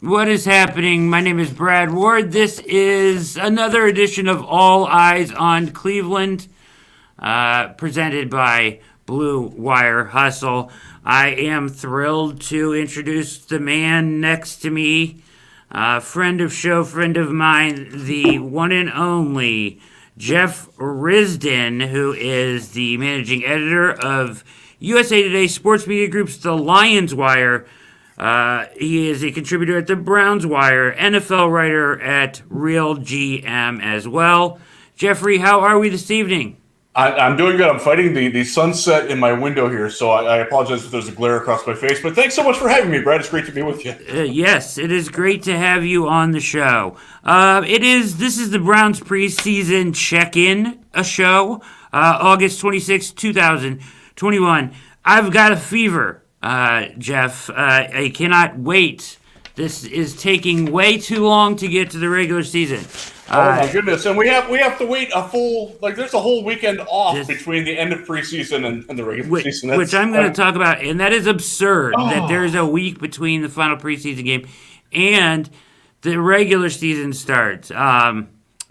What is happening? My name is Brad Ward. This is another edition of All Eyes on Cleveland, presented by Blue Wire Hustle. I am thrilled to introduce the man next to me, friend of show, friend of mine, the one and only Jeff Risdon, who is the managing editor of USA Today Sports Media Group's The Lions Wire. He is a contributor at the Browns Wire, NFL writer at Real GM as well. Jeffrey, how are we this evening? I'm doing good. I'm fighting the sunset in my window here, so I apologize if there's a glare across my face. But thanks so much for having me, Brad. It's great to be with you. Yes, it is great to have you on the show. This is the Browns preseason check-in, a show, August 26, 2021. I've got a fever, Jeff. I cannot wait. This is taking way too long to get to the regular season. Oh my goodness! And we have to wait a full there's a whole weekend off between the end of preseason and the regular season. Which I'm going to talk about, and that is absurd that there's a week between the final preseason game and the regular season starts.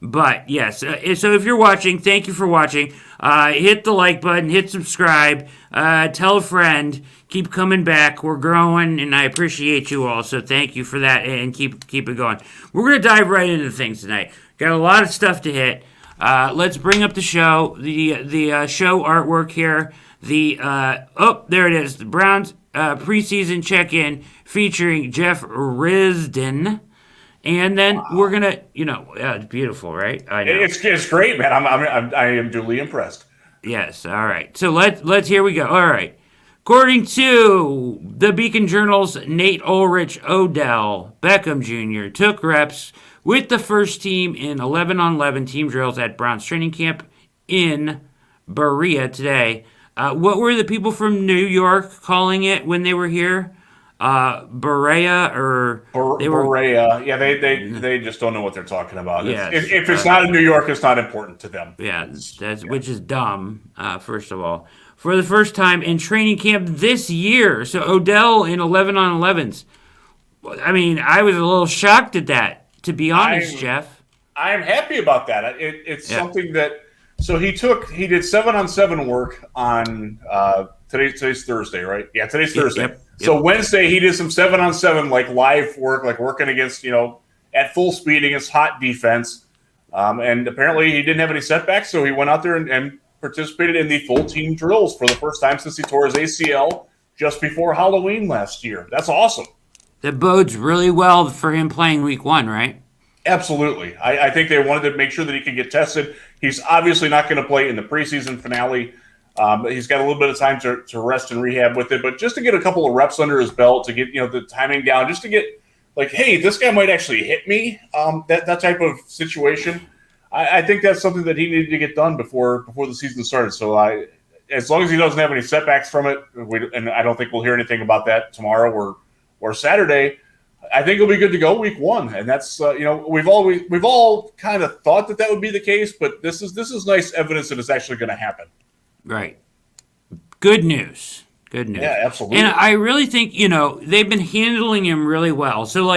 But yes, so if you're watching, thank you for watching. Hit the like button, hit subscribe, tell a friend. Keep coming back. We're growing, and I appreciate you all. So thank you for that, and keep it going. We're gonna dive right into things tonight. Got a lot of stuff to hit. Let's bring up the show. The show artwork here. There it is. The Browns preseason check-in featuring Jeff Risdon. And then we're gonna, it's beautiful, right? I know. It's great, man. I am duly impressed. Yes. All right. So let's here we go. All right. According to the Beacon Journal's Nate Ulrich, Odell Beckham Jr. took reps with the first team in 11-on-11 team drills at Browns training camp in Berea today. What were the people from New York calling it when they were here? Berea or Berea. Yeah, they just don't know what they're talking about. Yeah, if it's not in New York, it's not important to them. Yeah, which is dumb. First of all, for the first time in training camp this year, so Odell in 11-on-11s. I mean, I was a little shocked at that, to be honest, Jeff. I'm happy about that. It's something that. So he did 7-on-7 work on today's Thursday, right? Yeah, today's Thursday. Yep. So Wednesday he did some 7-on-7 live work, working against at full speed against hot defense, and apparently he didn't have any setbacks, so he went out there and participated in the full team drills for the first time since he tore his ACL just before Halloween last year. That's awesome. That bodes really well for him playing week 1, right? Absolutely. I think they wanted to make sure that he could get tested. He's obviously not going to play in the preseason finale. He's got a little bit of time to rest and rehab with it, but just to get a couple of reps under his belt, to get the timing down, just to get hey, this guy might actually hit me. That type of situation. I think that's something that he needed to get done before the season started. So as long as he doesn't have any setbacks from it, and I don't think we'll hear anything about that tomorrow or Saturday, I think it'll be good to go week 1. And that's we've all kind of thought that would be the case, but this is nice evidence that it's actually going to happen. Right. Good news. Yeah, absolutely. And I really think, they've been handling him really well. So,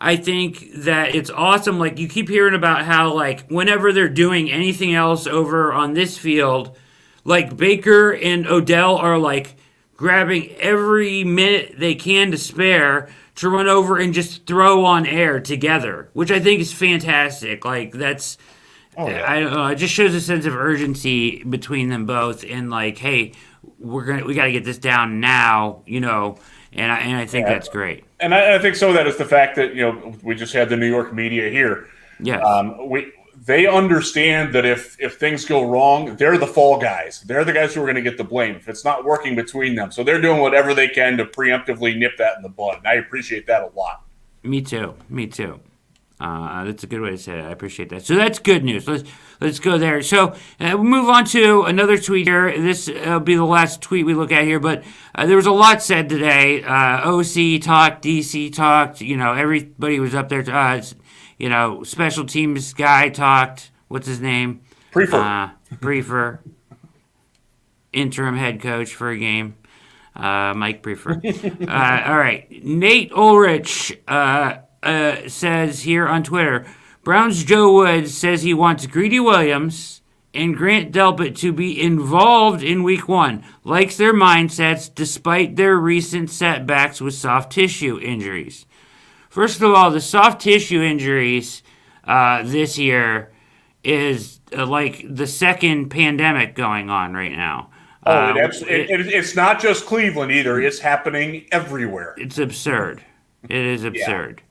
I think that it's awesome. You keep hearing about how, whenever they're doing anything else over on this field, Baker and Odell are, grabbing every minute they can to spare to run over and just throw on air together, which I think is fantastic. That's... Oh, yeah. I don't know. It just shows a sense of urgency between them both, and hey, we got to get this down now, and I think that's great. And I think some of that is the fact that we just had the New York media here. Yeah. They understand that if things go wrong, they're the fall guys. They're the guys who are going to get the blame if it's not working between them. So they're doing whatever they can to preemptively nip that in the bud. And I appreciate that a lot. Me too. That's a good way to say it. I appreciate that. So that's good news. Let's go there. So we'll move on to another tweet here. This will be the last tweet we look at here, but there was a lot said today. OC talked, DC talked. Everybody was up there. Special teams guy talked. What's his name? Prefer. Interim head coach for a game. Mike preferred. All right. Nate Ulrich says here on Twitter, Browns Joe Woods says he wants Greedy Williams and Grant Delpit to be involved in Week 1. Likes their mindsets despite their recent setbacks with soft tissue injuries. First of all, the soft tissue injuries this year is like the second pandemic going on right now. It's not just Cleveland either. It's happening everywhere. It's absurd. It is absurd.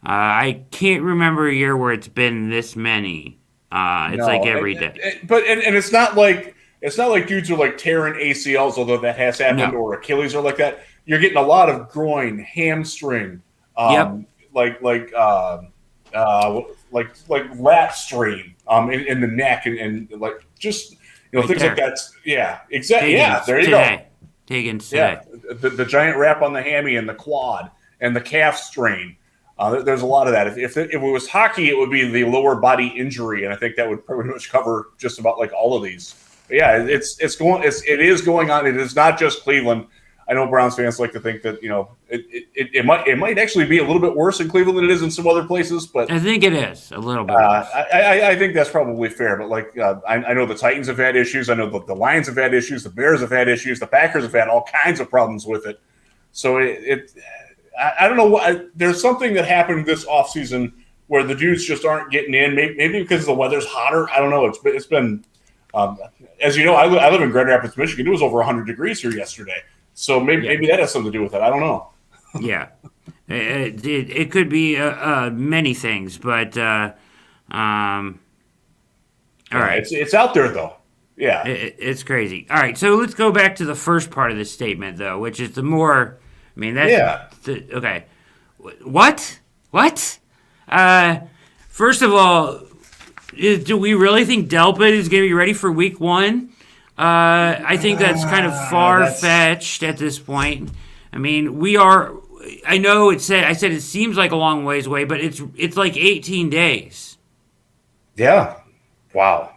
I can't remember a year where it's been this many. Like every day. But it's not like dudes are like tearing ACLs, although that has happened, or Achilles or like that. You're getting a lot of groin, hamstring, like lat strain in the neck and like just things like that. Yeah, exactly. Yeah, there you go. Higgins today. Yeah, the giant wrap on the hammy and the quad and the calf strain. There's a lot of that. If it was hockey, it would be the lower body injury, and I think that would pretty much cover just about like all of these. But yeah, it is going on. It is not just Cleveland. I know Browns fans like to think that it might actually be a little bit worse in Cleveland than it is in some other places, but I think it is a little bit worse. I think that's probably fair. But I know the Titans have had issues. I know the Lions have had issues. The Bears have had issues. The Packers have had all kinds of problems with it. So I don't know what. There's something that happened this offseason where the dudes just aren't getting in. Maybe because the weather's hotter. I don't know. It's been as you know, I live in Grand Rapids, Michigan. It was over 100 degrees here yesterday. So maybe that has something to do with it. I don't know. Yeah, it could be many things, but all right. It's out there though. Yeah, it's crazy. All right, so let's go back to the first part of the statement though, which is the more. I mean that's okay. What? First of all, do we really think Delpit is going to be ready for Week 1? I think that's kind of far-fetched at this point. I mean, we are. I know I said it seems like a long ways away, but it's like 18 days. Yeah. Wow.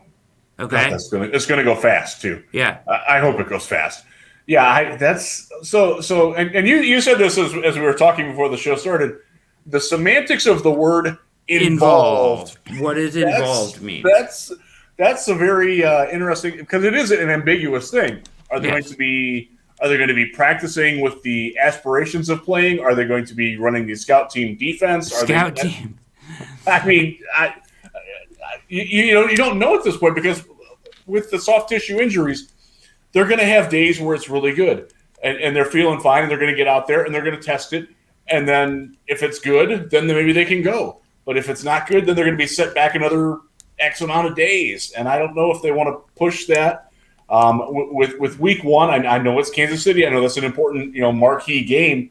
Okay. It's gonna go fast too. Yeah. I hope it goes fast. Yeah. That's so. And you said this as we were talking before the show started. The semantics of the word involved. What does involved mean? That's a very interesting, because it is an ambiguous thing. Are they going to be practicing with the aspirations of playing? Are they going to be running the scout team defense? Team. I mean, you don't know at this point, because with the soft tissue injuries, they're going to have days where it's really good and they're feeling fine, and they're going to get out there and they're going to test it. And then if it's good, then maybe they can go. But if it's not good, then they're going to be set back another X amount of days, and I don't know if they want to push that with Week 1. I know it's Kansas City. I know that's an important marquee game,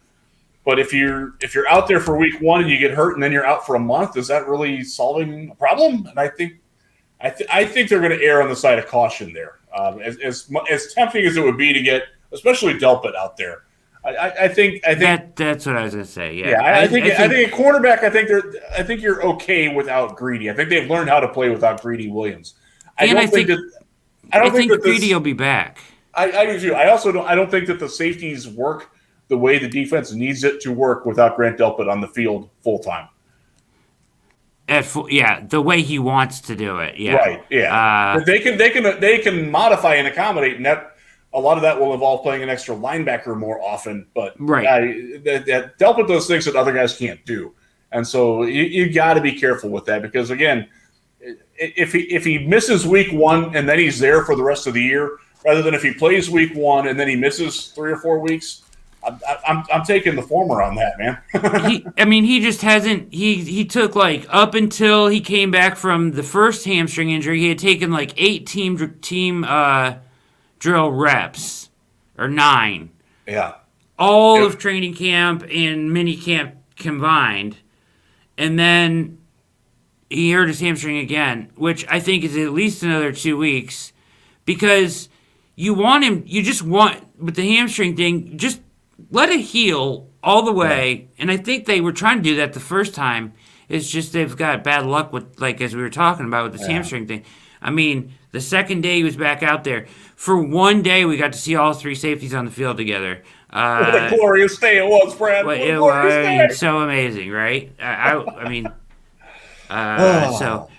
but if you're out there for Week 1 and you get hurt and then you're out for a month, is that really solving a problem? And I think they're going to err on the side of caution there. As tempting as it would be to get, especially Delpit out there, I think that's what I was going to say. Yeah, I think a cornerback. I think you're okay without Greedy. I think they've learned how to play without Greedy Williams. I think Greedy will be back. I do too. I don't think that the safeties work the way the defense needs it to work without Grant Delpit on the field full time. The way he wants to do it. Yeah, right. Yeah, they can modify and accommodate, and that. A lot of that will involve playing an extra linebacker more often, but that Delpit does things that other guys can't do, and so you got to be careful with that, because again, if he misses Week 1 and then he's there for the rest of the year, rather than if he plays Week 1 and then he misses 3 or 4 weeks, I'm taking the former on that, man. He just hasn't. He took up until he came back from the first hamstring injury, he had taken 8 team drill reps, or 9. Yeah. All of training camp and mini camp combined. And then he hurt his hamstring again, which I think is at least another 2 weeks, because with the hamstring thing, just let it heal all the way. And I think they were trying to do that the first time. It's just they've got bad luck with, as we were talking about with this hamstring thing. I mean, the second day he was back out there. For one day, we got to see all three safeties on the field together. What a glorious day it was, Brad. What a glorious day. So amazing, right? I mean, so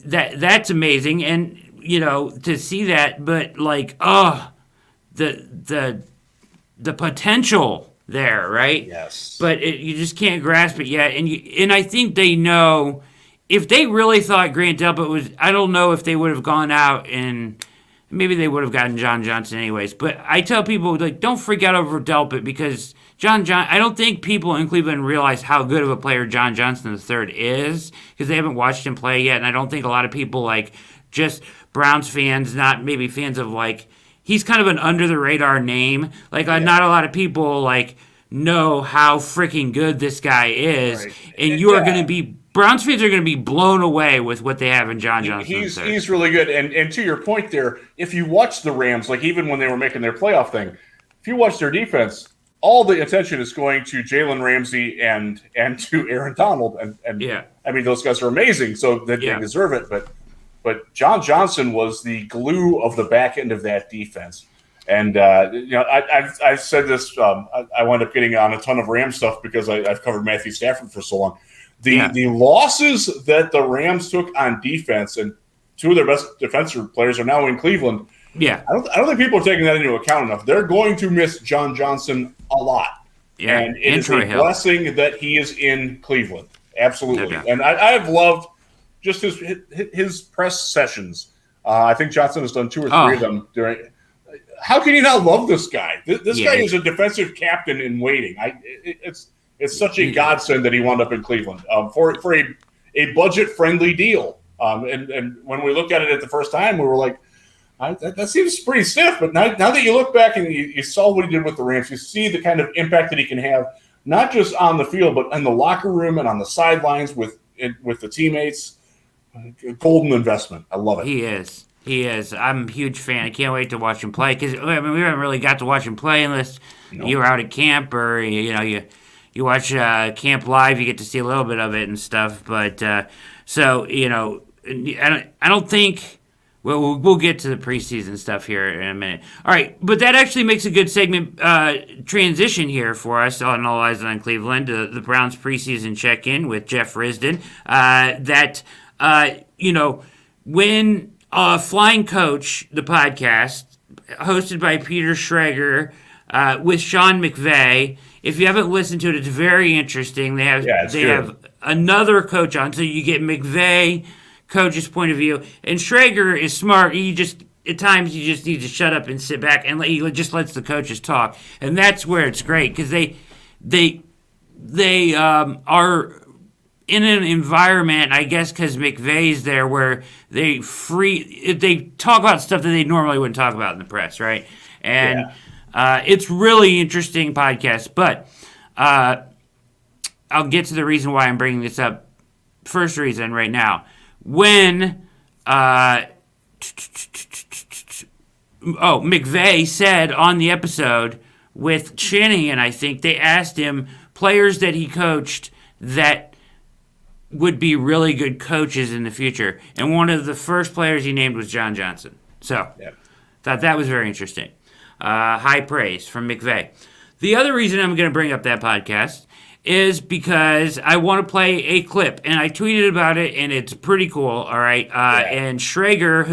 that's amazing, and to see that, but like, the potential there, right? Yes. But you just can't grasp it yet, and I think they know. If they really thought Grant Delpit was, I don't know if they would have gone out and maybe they would have gotten John Johnson anyways. But I tell people, like, don't freak out over Delpit because I don't think people in Cleveland realize how good of a player John Johnson III is because they haven't watched him play yet. And I don't think a lot of people, like, just Browns fans, not maybe fans of, like, he's kind of an under the radar name. Like, not a lot of people, like, know how freaking good this guy is. Right. And you are going to be. Browns fans are going to be blown away with what they have in John Johnson. He's really good. And to your point there, if you watch the Rams, like even when they were making their playoff thing, if you watch their defense, all the attention is going to Jalen Ramsey and to Aaron Donald. And yeah. I mean, those guys are amazing, so they deserve it. But John Johnson was the glue of the back end of that defense. And, I've said this. I wound up getting on a ton of Rams stuff because I've covered Matthew Stafford for so long. The losses that the Rams took on defense, and two of their best defensive players are now in Cleveland. Yeah, I don't think people are taking that into account enough. They're going to miss John Johnson a lot. Yeah, and it is a blessing that he is in Cleveland. Absolutely. And I've loved just his press sessions. I think Johnson has done 2 or 3 of them during. How can you not love this guy? This guy is a defensive captain in waiting. It's such a godsend that he wound up in Cleveland for a budget-friendly deal. And when we looked at it the first time, we were like, that seems pretty stiff. But now that you look back and you saw what he did with the Rams, you see the kind of impact that he can have, not just on the field, but in the locker room and on the sidelines with the teammates. Golden investment. I love it. He is. I'm a huge fan. I can't wait to watch him play because we haven't really got to watch him play unless you were out at camp or you watch camp live. You get to see a little bit of it and stuff. But I don't think. Well, we'll get to the preseason stuff here in a minute. All right, but that actually makes a good segment transition here for us on All Eyes on Cleveland, the Browns preseason check-in with Jeff Risdon. When Flying Coach, the podcast, hosted by Peter Schrager with Sean McVay. If you haven't listened to it, it's very interesting. They have another coach on, so you get McVay, coach's point of view, and Schrager is smart. At times you just need to shut up and sit back, and he just lets the coaches talk, and that's where it's great because they are in an environment, I guess, because McVay's there, where they talk about stuff that they normally wouldn't talk about in the press, right? And it's really interesting podcast, but I'll get to the reason why I'm bringing this up. First reason right now. When McVay said on the episode with Shanahan, I think, they asked him players that he coached that would be really good coaches in the future. And one of the first players he named was John Johnson. So, thought that was very interesting. High praise from McVay. The other reason I'm going to bring up that podcast is because I want to play a clip, and I tweeted about it, and it's pretty cool, all right? And Schrager,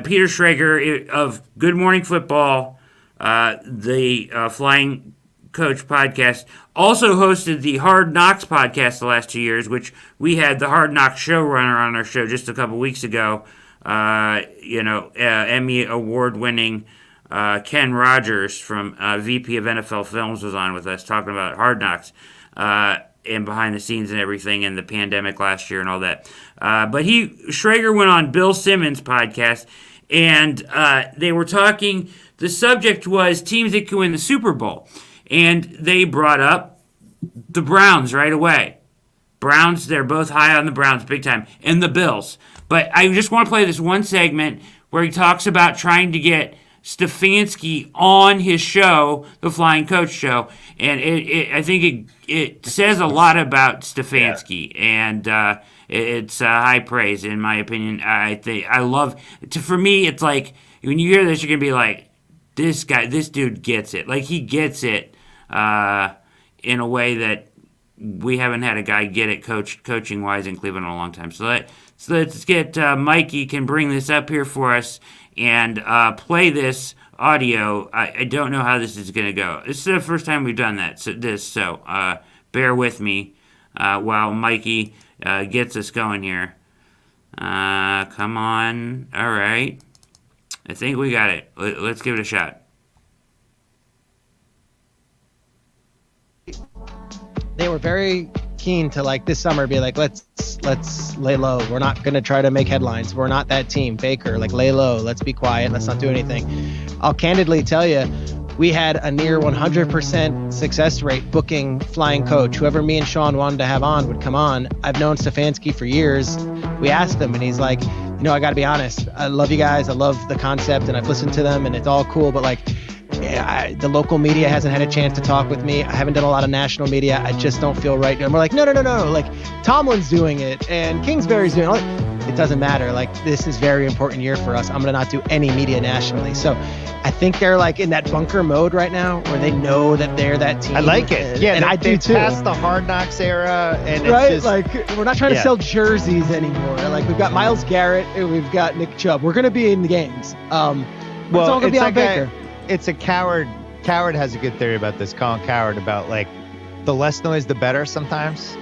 Peter Schrager of Good Morning Football, the Flying Coach podcast, also hosted the Hard Knocks podcast the last 2 years, which we had the Hard Knocks showrunner on our show just a couple weeks ago. Emmy award-winning Ken Rogers from VP of NFL Films was on with us talking about Hard Knocks and behind the scenes and everything and the pandemic last year and all that. But Schrager went on Bill Simmons' podcast, and they were talking. The subject was teams that could win the Super Bowl. And they brought up the Browns right away. Browns, they're both high on the Browns big time. And the Bills. But I just want to play this one segment where he talks about trying to get Stefanski on his show, the Flying Coach Show, and I think it says a lot about Stefanski, and it's high praise in my opinion. I love. For me, it's like when you hear this, you're gonna be like, this dude gets it. Like he gets it in a way that we haven't had a guy get it coaching wise in Cleveland in a long time. So let's get Mikey can bring this up here for us and play this audio. I don't know how this is going to go. This is the first time we've done that. So bear with me while Mikey gets us going here. Come on. All right. I think we got it. Let's give it a shot. They were very keen to like this summer be like, let's lay low. We're not going to try to make headlines. We're not that team. Baker, like lay low. Let's be quiet. Let's not do anything. I'll candidly tell you, we had a near 100% success rate booking Flying Coach. Whoever me and Sean wanted to have on would come on. I've known Stefanski for years. We asked him and he's like, I got to be honest. I love you guys. I love the concept and I've listened to them and it's all cool. But like, the local media hasn't had a chance to talk with me. I haven't done a lot of national media. I just don't feel right. And we're like, no. Like Tomlin's doing it and Kingsbury's doing it. It doesn't matter. Like this is very important year for us. I'm going to not do any media nationally. So I think they're like in that bunker mode right now where they know that they're that team. I like it. Yeah. And I do too. Past the Hard Knocks era. And right. It's just, like we're not trying to sell jerseys anymore. Like we've got Myles Garrett and we've got Nick Chubb. We're going to be in the games. It's all going to be on Baker. It's a coward. Coward has a good theory about this. Colin Coward about like the less noise, the better sometimes.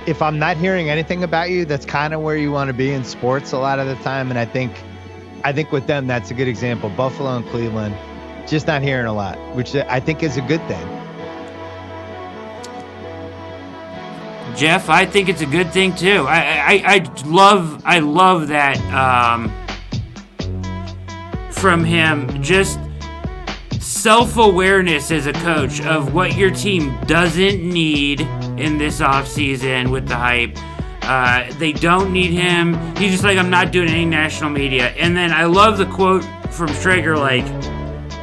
If I'm not hearing anything about you, that's kind of where you want to be in sports a lot of the time. And I think with them, that's a good example. Buffalo and Cleveland, just not hearing a lot, which I think is a good thing. Jeff, I think it's a good thing too. I love that from him. Just self-awareness as a coach of what your team doesn't need in this offseason with the hype. They don't need him. He's just like, I'm not doing any national media. And then I love the quote from Strager, like,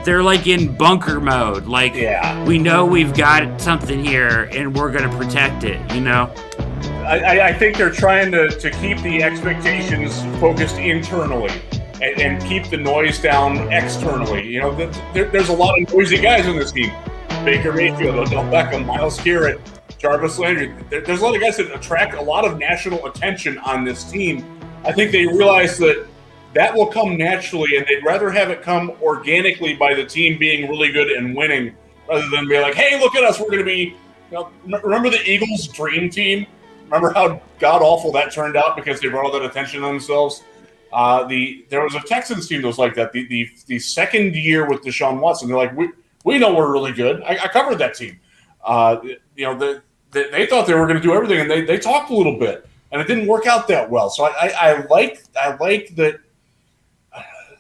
they're like in bunker mode. Like, we know we've got something here and we're going to protect it, I think they're trying to keep the expectations focused internally. And keep the noise down externally. There's a lot of noisy guys on this team. Baker Mayfield, Odell Beckham, Myles Garrett, Jarvis Landry. There's a lot of guys that attract a lot of national attention on this team. I think they realize that will come naturally, and they'd rather have it come organically by the team being really good and winning, rather than be like, hey, look at us, we're going to be remember the Eagles' dream team? Remember how god-awful that turned out because they brought all that attention on themselves? There was a Texans team that was like that. The second year with Deshaun Watson, they're like, we know we're really good. I covered that team. They thought they were going to do everything, and they talked a little bit, and it didn't work out that well. So I like that.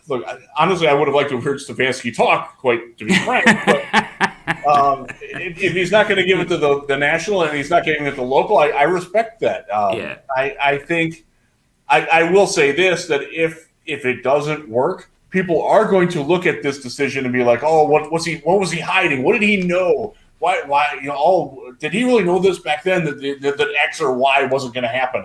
Look, honestly, I would have liked to have heard Stefanski talk, quite to be frank. But if he's not going to give it to the national and he's not giving it to local, I respect that. I think. I will say this, that if it doesn't work, people are going to look at this decision and be like, oh, what was he hiding? What did he know? Why did he really know this back then that X or Y wasn't going to happen?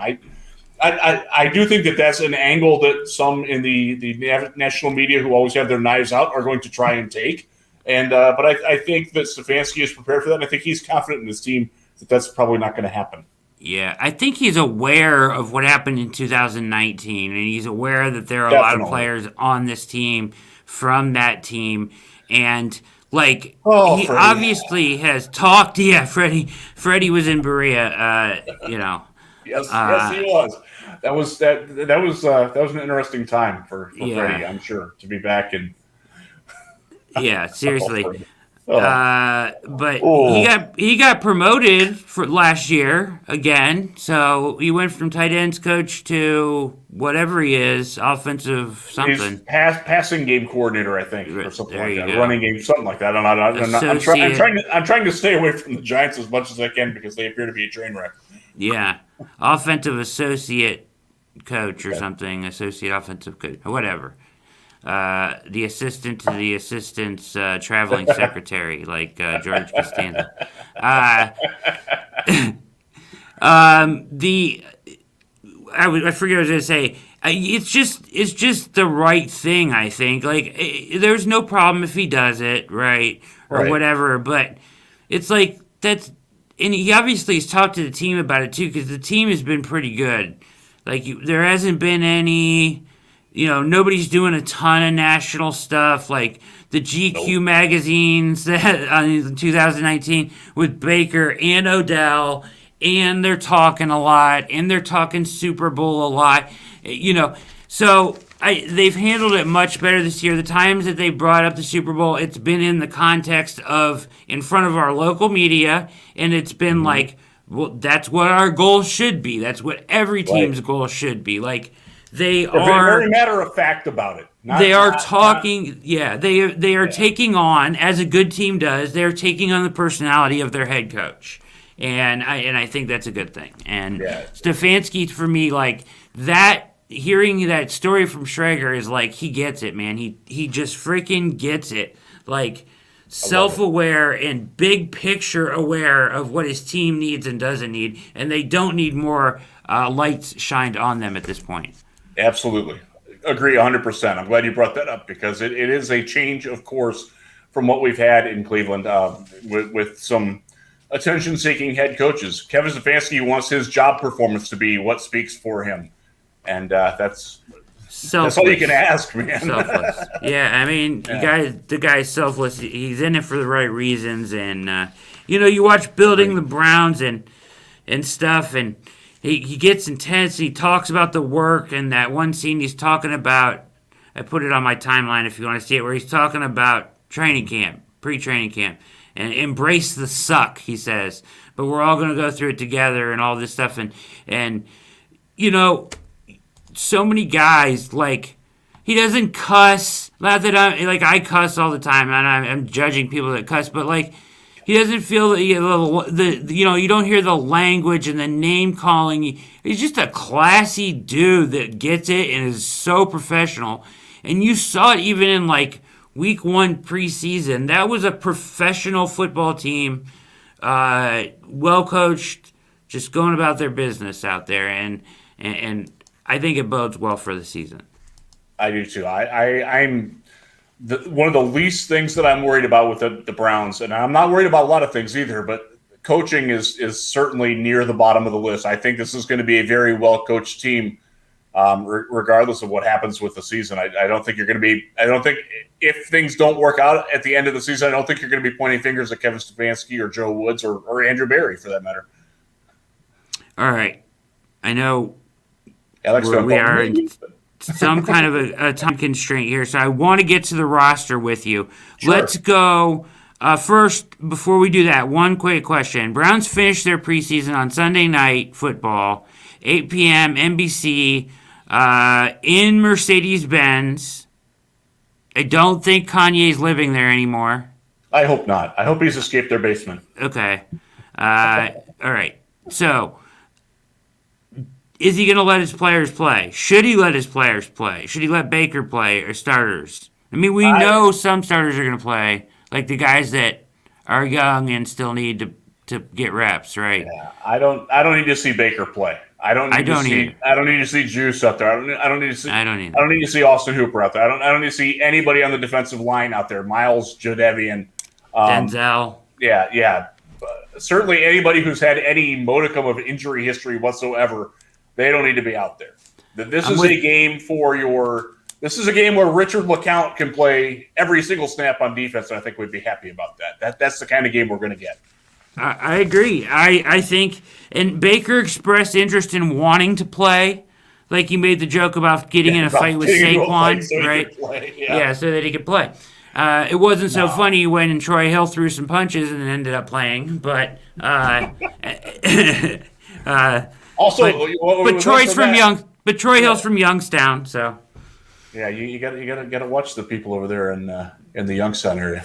I do think that that's an angle that some in the national media who always have their knives out are going to try and take. And but I think that Stefanski is prepared for that, and I think he's confident in his team that that's probably not going to happen. Yeah, I think he's aware of what happened in 2019, and he's aware that there are a lot of players on this team from that team, and he Freddie. obviously has talked. Yeah, Freddie was in Berea. Yes, he was. That was an interesting time for Freddie, I'm sure, to be back and. Yeah, seriously. But he got promoted for last year again, so he went from tight ends coach to whatever he is, offensive something. He's passing game coordinator, I think, or something like that. Running game, something like that. I'm trying to stay away from the Giants as much as I can because they appear to be a train wreck. Yeah, offensive associate coach or something, associate offensive coach, or whatever. the assistant to the assistant's traveling secretary, like George Costanza. I forget what I was going to say. It's just the right thing, I think. Like, there's no problem if he does it, right? Or Right. whatever, but it's like, that's, and he obviously has talked to the team about it too, because the team has been pretty good. Like, there hasn't been any, nobody's doing a ton of national stuff. Like, the GQ magazines that in 2019 with Baker and Odell, and they're talking a lot, and they're talking Super Bowl a lot, So they've handled it much better this year. The times that they brought up the Super Bowl, it's been in the context of in front of our local media, and it's been like, well, that's what our goal should be. That's what every team's goal should be. Like, they're very matter of fact about it. They are taking on, as a good team does, they're taking on the personality of their head coach. And I think that's a good thing. And Stefanski, for me, like, that, hearing that story from Schrager is like, he gets it, man. He just freaking gets it. Like, self-aware and big picture aware of what his team needs and doesn't need. And they don't need more lights shined on them at this point. Absolutely. Agree 100%. I'm glad you brought that up, because it is a change of course from what we've had in Cleveland with some attention-seeking head coaches. Kevin Stefanski wants his job performance to be what speaks for him. And that's all you can ask, man. Selfless. Yeah, I mean, the guy's selfless. He's in it for the right reasons. And, you watch Building the Browns and stuff, and he gets intense. He talks about the work, and that one scene he's talking about, I put it on my timeline if you want to see it, where he's talking about training camp, pre-training camp, and embrace the suck, he says. But we're all going to go through it together and all this stuff. And so many guys, like, he doesn't cuss. Not that I cuss all the time, and I'm judging people that cuss, but, like, he doesn't feel that you don't hear the language and the name calling. He's just a classy dude that gets it and is so professional. And you saw it even in, like, week 1 preseason. That was a professional football team, well coached, just going about their business out there, and I think it bodes well for the season. I do too. I'm one of the least things that I'm worried about with the Browns, and I'm not worried about a lot of things either, but coaching is certainly near the bottom of the list. I think this is going to be a very well coached team, regardless of what happens with the season. I don't think you're going to be. I don't think if things don't work out at the end of the season, I don't think you're going to be pointing fingers at Kevin Stefanski or Joe Woods or Andrew Berry for that matter. All right, I know Alex, we are in some kind of a time constraint here, so I want to get to the roster with you. Sure. Let's go. First, before we do that, one quick question. Browns finished their preseason on Sunday Night Football, 8 p.m. NBC, in Mercedes-Benz. I don't think Kanye's living there anymore. I hope not. I hope he's escaped their basement. Okay. All right. So, is he going to let his players play? Should he let his players play? Should he let Baker play or starters? I mean, we know some starters are going to play, like the guys that are young and still need to get reps, right? Yeah, I don't need to see Baker play. I don't need to see Juice out there. I don't need to see Austin Hooper out there. I don't need to see anybody on the defensive line out there. Miles Jadeveon, Denzel. Yeah. Certainly anybody who's had any modicum of injury history whatsoever, they don't need to be out there. This is a game where Richard LeCount can play every single snap on defense, and I think we'd be happy about that. That's the kind of game we're going to get. I agree. I think, and Baker expressed interest in wanting to play. Like, he made the joke about getting in a fight with Saquon, right? Yeah, so that he could play. It wasn't so funny when Troy Hill threw some punches and ended up playing, but Troy's from Troy Hill's from Youngstown, so. Yeah, you gotta watch the people over there in the Youngstown area.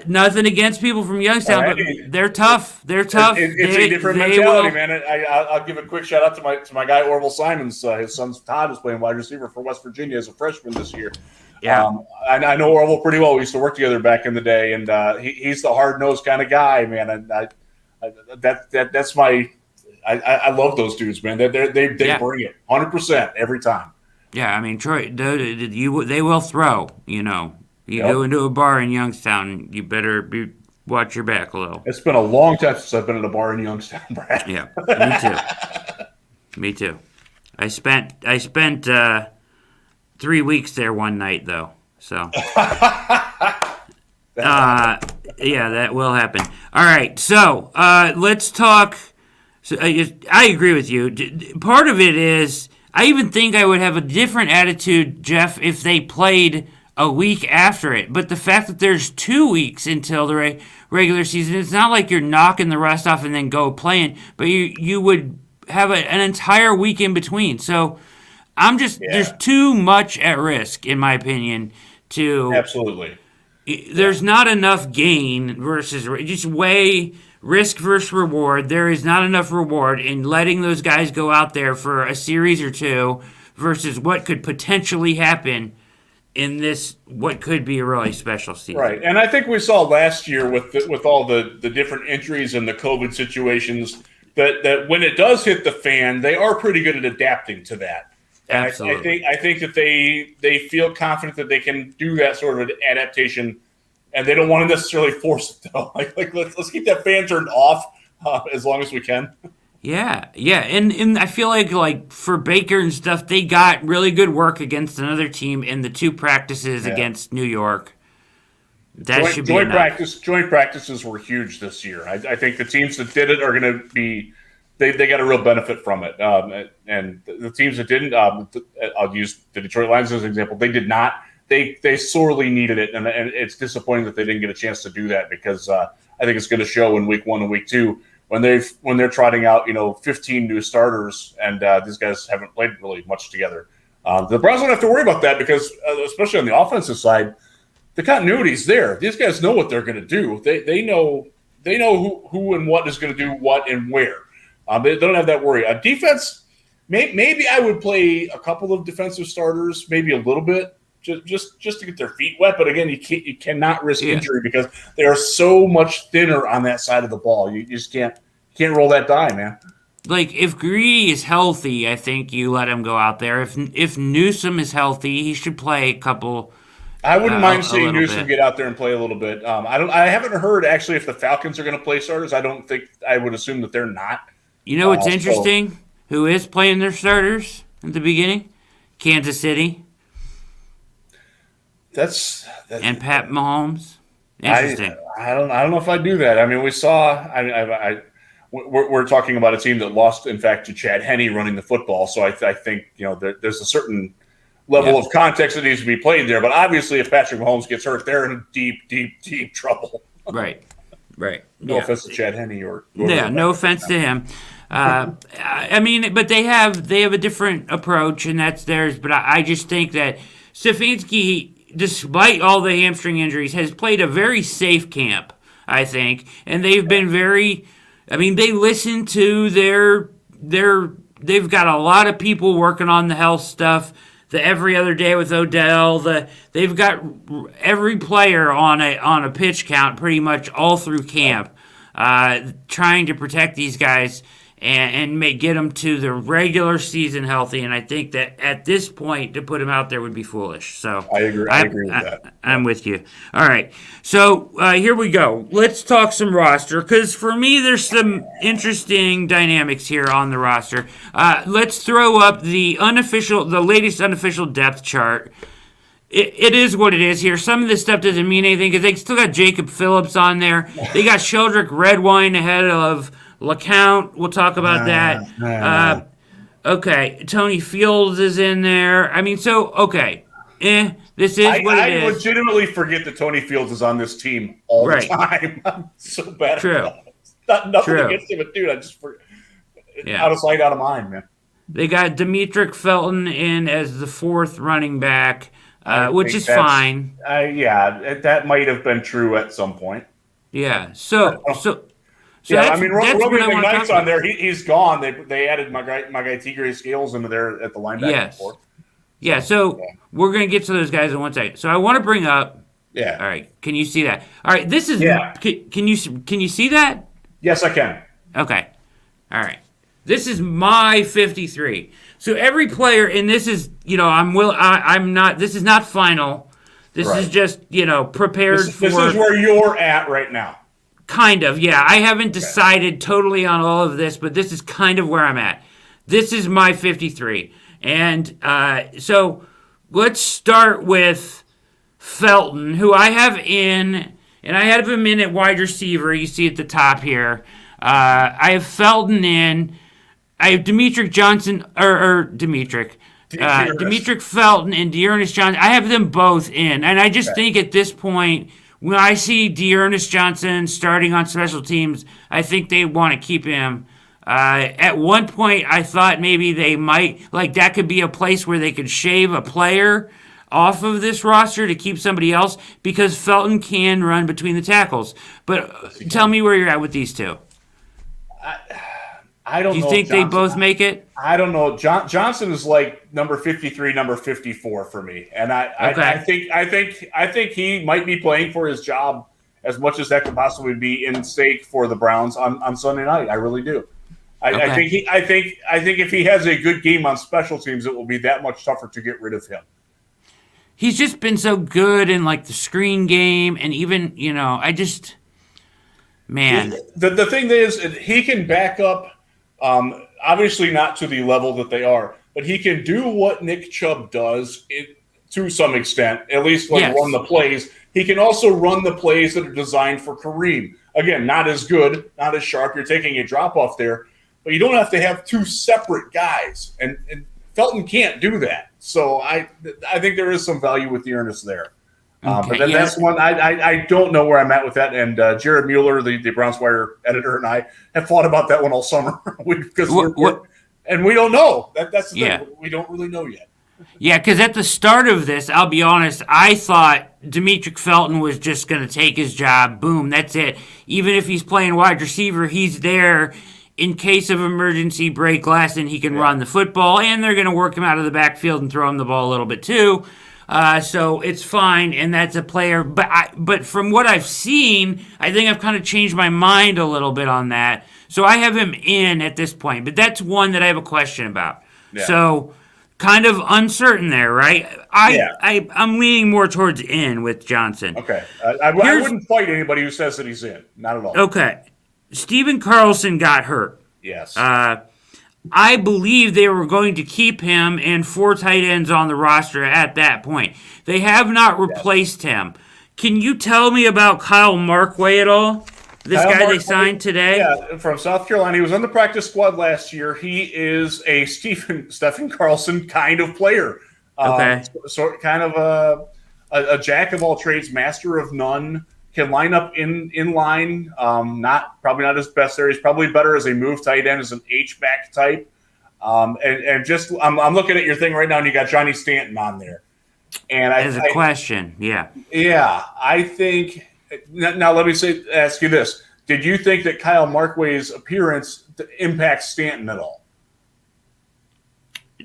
Nothing against people from Youngstown, but they're tough. They're tough. It's a different mentality, man. I'll give a quick shout out to my guy Orville Simons. His son Todd is playing wide receiver for West Virginia as a freshman this year. Yeah. I know Orville pretty well. We used to work together back in the day, and he's the hard nosed kind of guy, man. And that's my. I love those dudes, man. They bring it 100% every time. Yeah, I mean, Troy, they will throw. You go into a bar in Youngstown, you better watch your back a little. It's been a long time since I've been at a bar in Youngstown, Brad. Yeah, me too. Me too. I spent 3 weeks there one night though, so. Yeah, that will happen. All right, so let's talk. So, I agree with you. Part of it is, I even think I would have a different attitude, Jeff, if they played a week after it. But the fact that there's 2 weeks until the regular season, it's not like you're knocking the rest off and then go playing, but you would have an entire week in between. So there's too much at risk, in my opinion, to... Absolutely. There's not enough gain versus... Just weigh risk versus reward. There is not enough reward in letting those guys go out there for a series or two versus what could potentially happen in this, what could be a really special season. Right, and I think we saw last year with all the different injuries and the COVID situations that when it does hit the fan, they are pretty good at adapting to that. And Absolutely. I think that they feel confident that they can do that sort of adaptation, and they don't want to necessarily force it though. Like let's keep that fan turned off as long as we can. Yeah, and I feel like for Baker and stuff, they got really good work against another team in the 2 practices against New York. That should be joint enough. Joint practices were huge this year. I think the teams that did it are going to be they got a real benefit from it. And the teams that didn't, I'll use the Detroit Lions as an example. They did not. They sorely needed it, and it's disappointing that they didn't get a chance to do that because I think it's going to show in week 1 and week 2. When they're trotting out, 15 new starters, and these guys haven't played really much together. The Browns don't have to worry about that because, especially on the offensive side, the continuity's there. These guys know what they're going to do. They know who and what is going to do what and where. They don't have that worry. Defense, maybe I would play a couple of defensive starters, maybe a little bit, just to get their feet wet. But again, you cannot risk injury because they are so much thinner on that side of the ball. You just can't roll that die, man. Like, if Greedy is healthy, I think you let him go out there. If Newsome is healthy, he should play a couple. I wouldn't mind seeing Newsome get out there and play a little bit. I haven't heard actually if the Falcons are going to play starters. I would assume that they're not. You know what's interesting? Who is playing their starters at the beginning? Kansas City. And Pat Mahomes. Interesting. I don't know if I do that. I mean, we saw. We're talking about a team that lost, in fact, to Chad Henne running the football. So I think there's a certain level of context that needs to be played there. But obviously, if Patrick Mahomes gets hurt, they're in deep trouble. Right. No offense to Chad Henne or no offense to him. I mean, but they have a different approach, and that's theirs. But I just think that Stefanski, despite all the hamstring injuries, has played a very safe camp, I think. And they've been they listen to they've got a lot of people working on the health stuff. The every other day with Odell, they've got every player on a pitch count pretty much all through camp, trying to protect these guys and get them to the regular season healthy. And I think that at this point, to put them out there would be foolish. So I agree. I agree with that. I'm with you. All right. So here we go. Let's talk some roster because for me, there's some interesting dynamics here on the roster. Let's throw up the latest unofficial depth chart. It is what it is here. Some of this stuff doesn't mean anything because they still got Jacob Phillips on there. They got Sheldrick Redwine ahead of LeCount. We'll talk about that. Okay, Tony Fields is in there. I mean, so, okay. This is what it is. I legitimately forget that Tony Fields is on this team all the time. I'm so bad True. at that. Nothing against him, but dude, I just forget. Out of sight, out of mind, man. They got Demetric Felton in as the 4th running back, which is fine. That might have been true at some point. Yeah, so I mean, Roby McKnight's on there. He's gone. They added my guy Tigre Scales into there at the linebacker. Yes. Yeah, so we're going to get to those guys in one second. So I want to bring up. Yeah. All right, can you see that? All right, this is. Yeah. Can you see that? Yes, I can. Okay. All right. This is my 53. So every player, and this is, I'm not. This is not final. This is just, prepared This for. is where you're at right now. Kind of, yeah. I haven't decided totally on all of this, but this is kind of where I'm at. This is my 53. And so let's start with Felton, who I have in, and I have him in at wide receiver. You see at the top here. I have Felton in. I have Demetric Johnson, Demetric Felton and Dearness Johnson. I have them both in. And I just think at this point, when I see Dearness Johnson starting on special teams, I think they want to keep him. At one point, I thought maybe they might, that could be a place where they could shave a player off of this roster to keep somebody else, because Felton can run between the tackles. But tell me where you're at with these two. I don't know. Do you think they both make it? I don't know. Johnson is like number 53, number 54 for me, and I think he might be playing for his job as much as that could possibly be in stake for the Browns on Sunday night. I really do. I think if he has a good game on special teams, it will be that much tougher to get rid of him. He's just been so good in the screen game, and even man. The thing is, he can back up. Obviously not to the level that they are, but he can do what Nick Chubb does to some extent, at least run the plays. He can also run the plays that are designed for Kareem. Again, not as good, not as sharp. You're taking a drop off there, but you don't have to have two separate guys. And Felton can't do that. So I think there is some value with the earnest there. But then that's one I don't know where I'm at with that. And Jared Mueller, the Browns Wire editor, and I have thought about that one all summer because and we don't know. That's the thing. We don't really know yet. Yeah, because at the start of this, I'll be honest, I thought Demetric Felton was just going to take his job. Boom, that's it. Even if he's playing wide receiver, he's there in case of emergency break glass, and he can run the football, and they're going to work him out of the backfield and throw him the ball a little bit too. So it's fine, and that's a player. But from what I've seen, I think I've kind of changed my mind a little bit on that. So I have him in at this point, but that's one that I have a question about. Yeah. So kind of uncertain there, right? I'm leaning more towards in with Johnson. Okay. I wouldn't fight anybody who says that he's in. Not at all. Okay. Stephen Carlson got hurt. Yes. I believe they were going to keep him and 4 tight ends on the roster at that point. They have not replaced him. Can you tell me about Kyle Markway at all? This guy they signed today? Yeah, from South Carolina. He was on the practice squad last year. He is a Stephen Carlson kind of player. Okay. Kind of a jack of all trades, master of none. Can line up in line. Probably not his best there. He's probably better as a move tight end, as an H-back type. And just I'm looking at your thing right now, and you got Johnny Stanton on there. And question, yeah. Yeah, I think. Now let me ask you this: did you think that Kyle Markway's appearance impacts Stanton at all?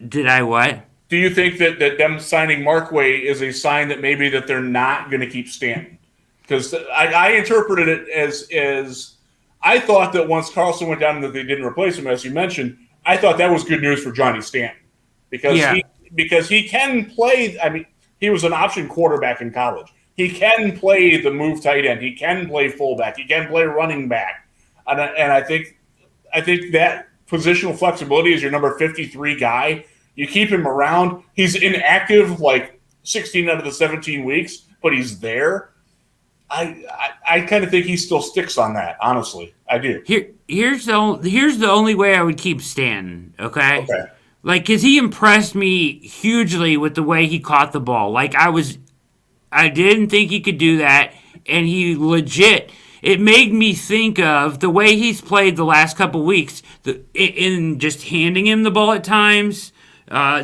Did I what? Do you think that them signing Markway is a sign that maybe that they're not going to keep Stanton? Because I interpreted it as I thought that once Carlson went down and that they didn't replace him, as you mentioned, I thought that was good news for Johnny Stanton because he can play. I mean, he was an option quarterback in college. He can play the move tight end. He can play fullback. He can play running back. And I think that positional flexibility is your number 53 guy. You keep him around. He's inactive like 16 out of the 17 weeks, but he's there. I kind of think he still sticks on that. Honestly, I do. Here's the only way I would keep Stanton. Okay. Because he impressed me hugely with the way he caught the ball. I didn't think he could do that, and he legit. It made me think of the way he's played the last couple weeks, in just handing him the ball at times,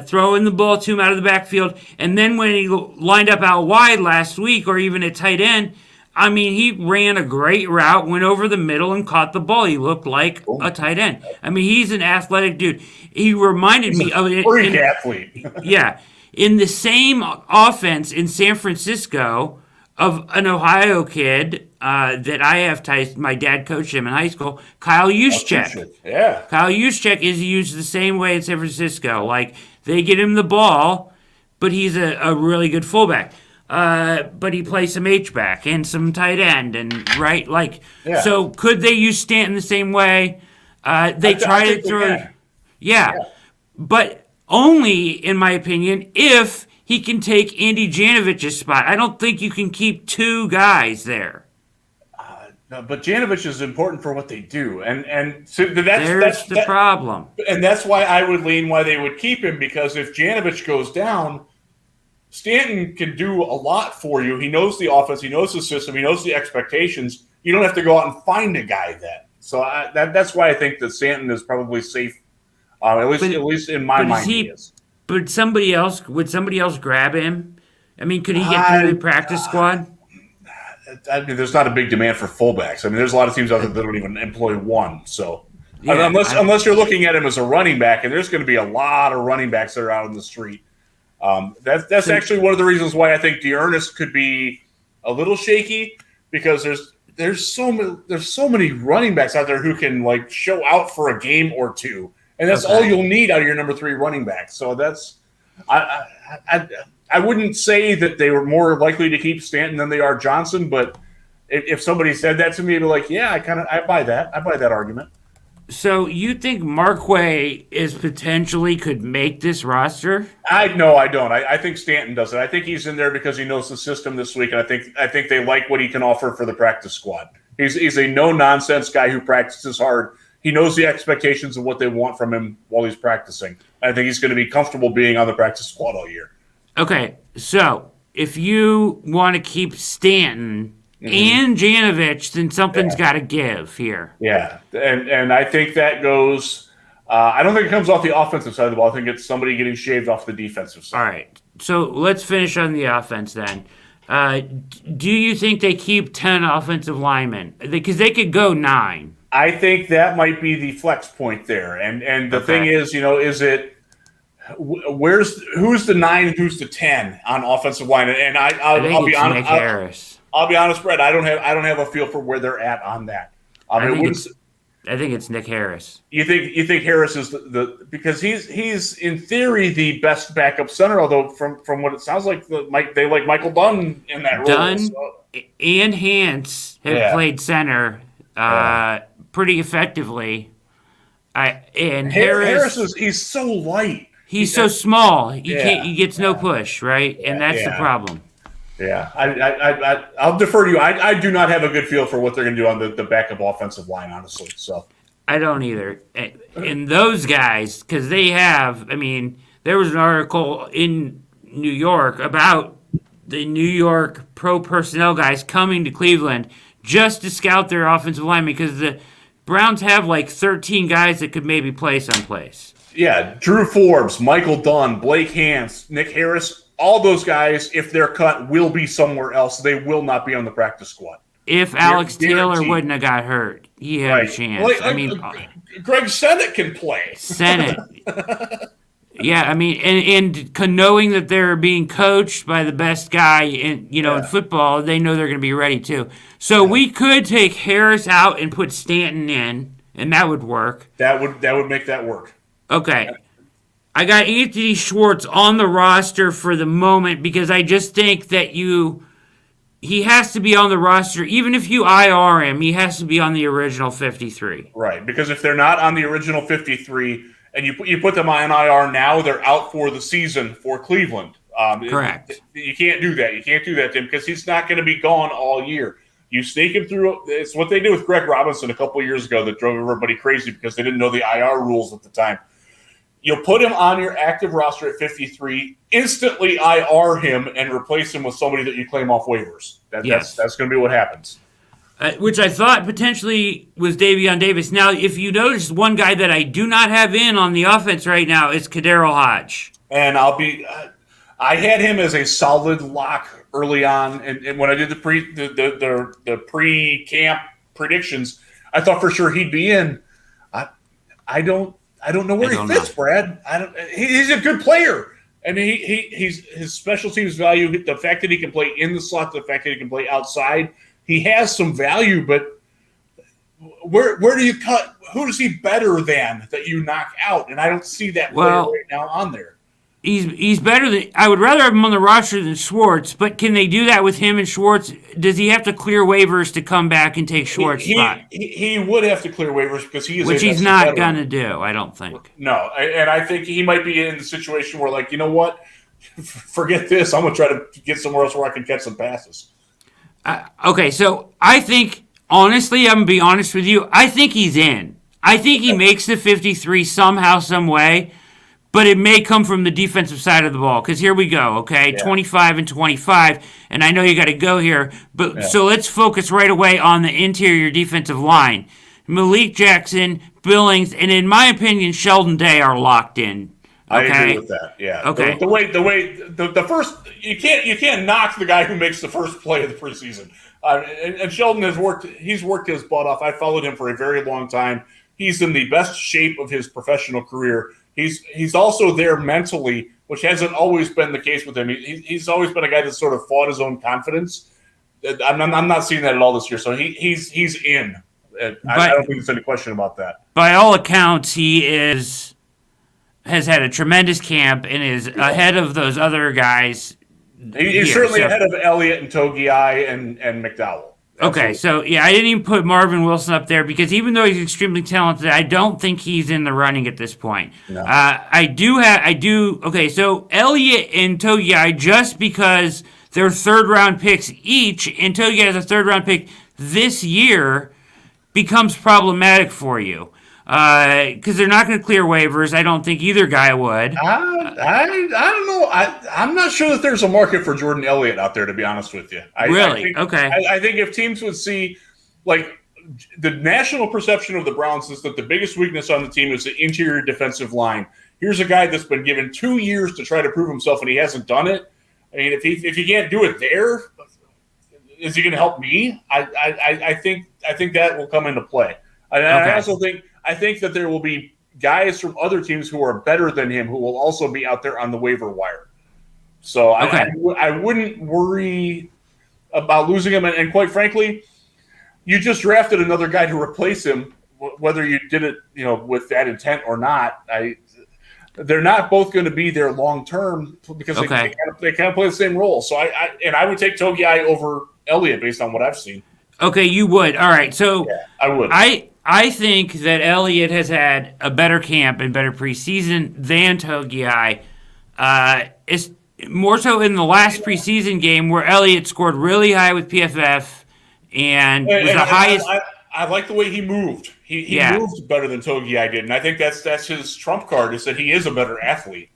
throwing the ball to him out of the backfield, and then when he lined up out wide last week, or even at tight end. I mean, he ran a great route, went over the middle, and caught the ball. He looked like a tight end. I mean, he's an athletic dude. He reminded me of a freak athlete. Yeah. in the same offense in San Francisco of an Ohio kid that I have ties. My dad coached him in high school, Kyle Juszczyk. Yeah. Kyle Juszczyk is used the same way in San Francisco. Like, they get him the ball, but he's a really good fullback. But he plays some H-back and some tight end, and right? Like, so could they use Stanton the same way? They try to throw. Yeah, but only, in my opinion, if he can take Andy Janovich's spot. I don't think you can keep two guys there. No, but Janovich is important for what they do, and so that's the problem. And that's why I would lean why they would keep him, because if Janovich goes down, Stanton can do a lot for you. He knows the offense, he knows the system, he knows the expectations. You don't have to go out and find a guy then. So that's why I think that Stanton is probably safe. At least in my mind, he is. But would somebody else grab him? I mean, could he get through the practice squad? I mean, there's not a big demand for fullbacks. I mean, there's a lot of teams out there that don't even employ one. So unless you're looking at him as a running back, and there's going to be a lot of running backs that are out on the street. That's actually one of the reasons why I think D'Ernest could be a little shaky, because there's so many running backs out there who can like show out for a game or two, and that's all you'll need out of your number 3 running back. So that's I wouldn't say that they were more likely to keep Stanton than they are Johnson, but if somebody said that to me, I'd be like, yeah, I buy that. I buy that argument. So you think Markway is potentially could make this roster? No, I don't. I think Stanton does it. I think he's in there because he knows the system this week, and I think they like what he can offer for the practice squad. He's a no-nonsense guy who practices hard. He knows the expectations of what they want from him while he's practicing. I think he's going to be comfortable being on the practice squad all year. Okay, so if you want to keep Stanton and Janovich, then something's got to give here. Yeah, and I think that goes I don't think it comes off the offensive side of the ball. I think it's somebody getting shaved off the defensive side. All right, so let's finish on the offense then. Do you think they keep 10 offensithe linemen? Because they could go 9. I think that might be the flex point there. And the thing is, is it who's the 9 and who's the 10 on offensive line? And I'll be honest, Nick Harris. I'll be honest, Brett. I don't have a feel for where they're at on that. I think it's Nick Harris. You think Harris is the because he's in theory the best backup center, although from what it sounds like they like Michael Dunn in that role. Dunn and Hance have played center pretty effectively. And Harris he's so light. He's so small. He gets no push, right? And that's the problem. Yeah, I'll defer to you. I do not have a good feel for what they're going to do on the backup offensive line, honestly. So I don't either. And those guys, because they have, I mean, there was an article in New York about the New York pro personnel guys coming to Cleveland just to scout their offensive line, because the Browns have like 13 guys that could maybe play someplace. Yeah, Drew Forbes, Michael Dunn, Blake Hance, Nick Harris. All those guys, if they're cut, will be somewhere else. They will not be on the practice squad. If Alex Taylor wouldn't have got hurt, he had a chance. Greg Sennett can play. Sennett. Yeah, I mean, and knowing that they're being coached by the best guy in football, they know they're going to be ready too. So we could take Harris out and put Stanton in, and that would work. That would make that work. Okay. I got Anthony Schwartz on the roster for the moment because I just think that he has to be on the roster. Even if you IR him, he has to be on the original 53. Right, because if they're not on the original 53 and you put them on IR now, they're out for the season for Cleveland. Correct. You can't do that. You can't do that to him because he's not going to be gone all year. You sneak him through. It's what they did with Greg Robinson a couple of years ago that drove everybody crazy because they didn't know the IR rules at the time. You'll put him on your active roster at 53, instantly IR him, and replace him with somebody that you claim off waivers. That's going to be what happens. Which I thought potentially was Davion Davis. Now, if you notice, one guy that I do not have in on the offense right now is Cadaro Hodge. And I had him as a solid lock early on, and when I did the pre-camp predictions, I thought for sure he'd be in. I don't know where he fits, Brad. He's a good player, And his special teams value, the fact that he can play in the slot, the fact that he can play outside, he has some value. But where do you cut? Who is he better than that you knock out? And I don't see that player right now on there. He's better than. I would rather have him on the roster than Schwartz, but can they do that with him and Schwartz? Does he have to clear waivers to come back and take Schwartz's spot? He would have to clear waivers because he is, which he's not gonna do. I don't think. No, and I think he might be in the situation where, like, you know what, forget this. I'm gonna try to get somewhere else where I can catch some passes. Okay, so I think honestly, I'm gonna be honest with you. I think he's in. I think he makes the 53 somehow, some way. But it may come from the defensive side of the ball. Because here we go, okay? Yeah. 25 and 25. And I know you got to go here. But So let's focus right away on the interior defensive line. Malik Jackson, Billings, and in my opinion, Sheldon Day are locked in. Okay? I agree with that, yeah. Okay. The first, you can't knock the guy who makes the first play of the preseason. And Sheldon he's worked his butt off. I followed him for a very long time. He's in the best shape of his professional career. He's also there mentally, which hasn't always been the case with him. He's always been a guy that sort of fought his own confidence. I'm not seeing that at all this year. So he's in. I don't think there's any question about that. By all accounts, he has had a tremendous camp and is ahead of those other guys. He's certainly ahead of Elliott and Togiai and McDowell. Okay, so I didn't even put Marvin Wilson up there because even though he's extremely talented, I don't think he's in the running at this point. No. Okay, so Elliott and Togiai, just because they're third-round picks each, and Togiai has a third-round pick this year, becomes problematic for you. Because they're not going to clear waivers. I don't think either guy would. I don't know. I'm not sure that there's a market for Jordan Elliott out there, to be honest with you. Really? I think if teams would see, like, the national perception of the Browns is that the biggest weakness on the team is the interior defensive line. Here's a guy that's been given 2 years to try to prove himself, and he hasn't done it. I mean, if he can't do it there, is he going to help me? I think that will come into play. I also think that there will be guys from other teams who are better than him who will also be out there on the waiver wire. So I wouldn't worry about losing him. And quite frankly, you just drafted another guy to replace him, whether you did it, with that intent or not. They're not both going to be there long term because they kind of play the same role. So I would take Togiai over Elliott based on what I've seen. Okay, you would. All right, so I would. I think that Elliott has had a better camp and better preseason than Togiai. It's more so in the last preseason game where Elliott scored really high with PFF and was the highest. I like the way he moved. He moved better than Togiai did, and I think that's his trump card is that he is a better athlete.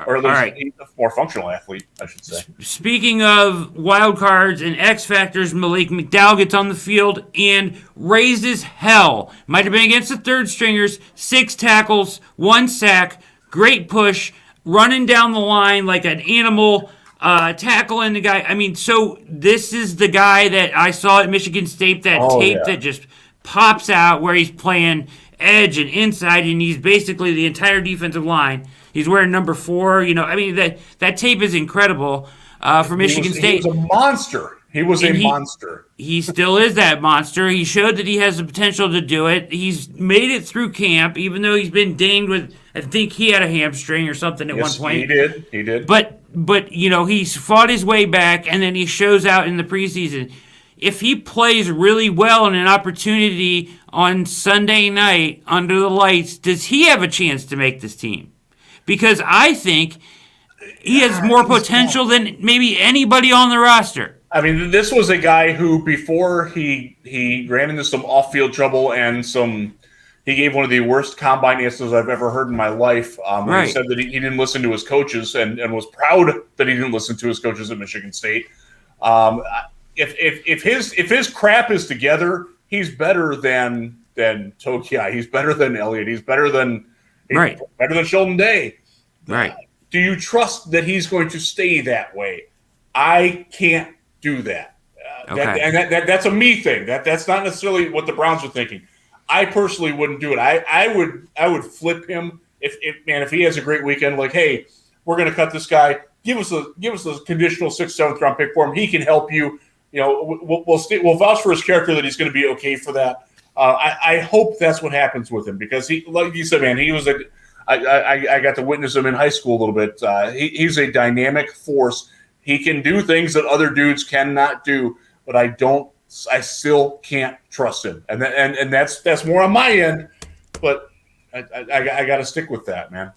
Or at least a more functional athlete, I should say. Speaking of wild cards and X factors, Malik McDowell gets on the field and raised as hell. Might have been against the third stringers, 6 tackles, 1 sack, great push, running down the line like an animal, tackling the guy. I mean, so this is the guy that I saw at Michigan State, that just pops out where he's playing edge and inside, and he's basically the entire defensive line. He's wearing number 4. That tape is incredible for Michigan State. He was a monster. He was a monster. He still is that monster. He showed that he has the potential to do it. He's made it through camp, even though he's been dinged with, I think he had a hamstring or something at one point. He did. But he's fought his way back, and then he shows out in the preseason. If he plays really well in an opportunity on Sunday night under the lights, does he have a chance to make this team? Because I think he has more potential than maybe anybody on the roster. I mean, this was a guy who, before he ran into some off-field trouble and he gave one of the worst combine answers I've ever heard in my life. He said that he didn't listen to his coaches and was proud that he didn't listen to his coaches at Michigan State. If his crap is together, he's better than Togiai. He's better than Elliott. He's better than Sheldon Day. Right. Do you trust that he's going to stay that way? I can't do that. That's a me thing. That's not necessarily what the Browns are thinking. I personally wouldn't do it. I would flip him if he has a great weekend. Like, hey, we're going to cut this guy. Give us a conditional 6th, 7th round pick for him. He can help you. We'll vouch for his character that he's going to be okay for that. I hope that's what happens with him because he, like you said, man, he was I got to witness him in high school a little bit. He's a dynamic force. He can do things that other dudes cannot do, but I still can't trust him, and that's more on my end. But I got to stick with that, man.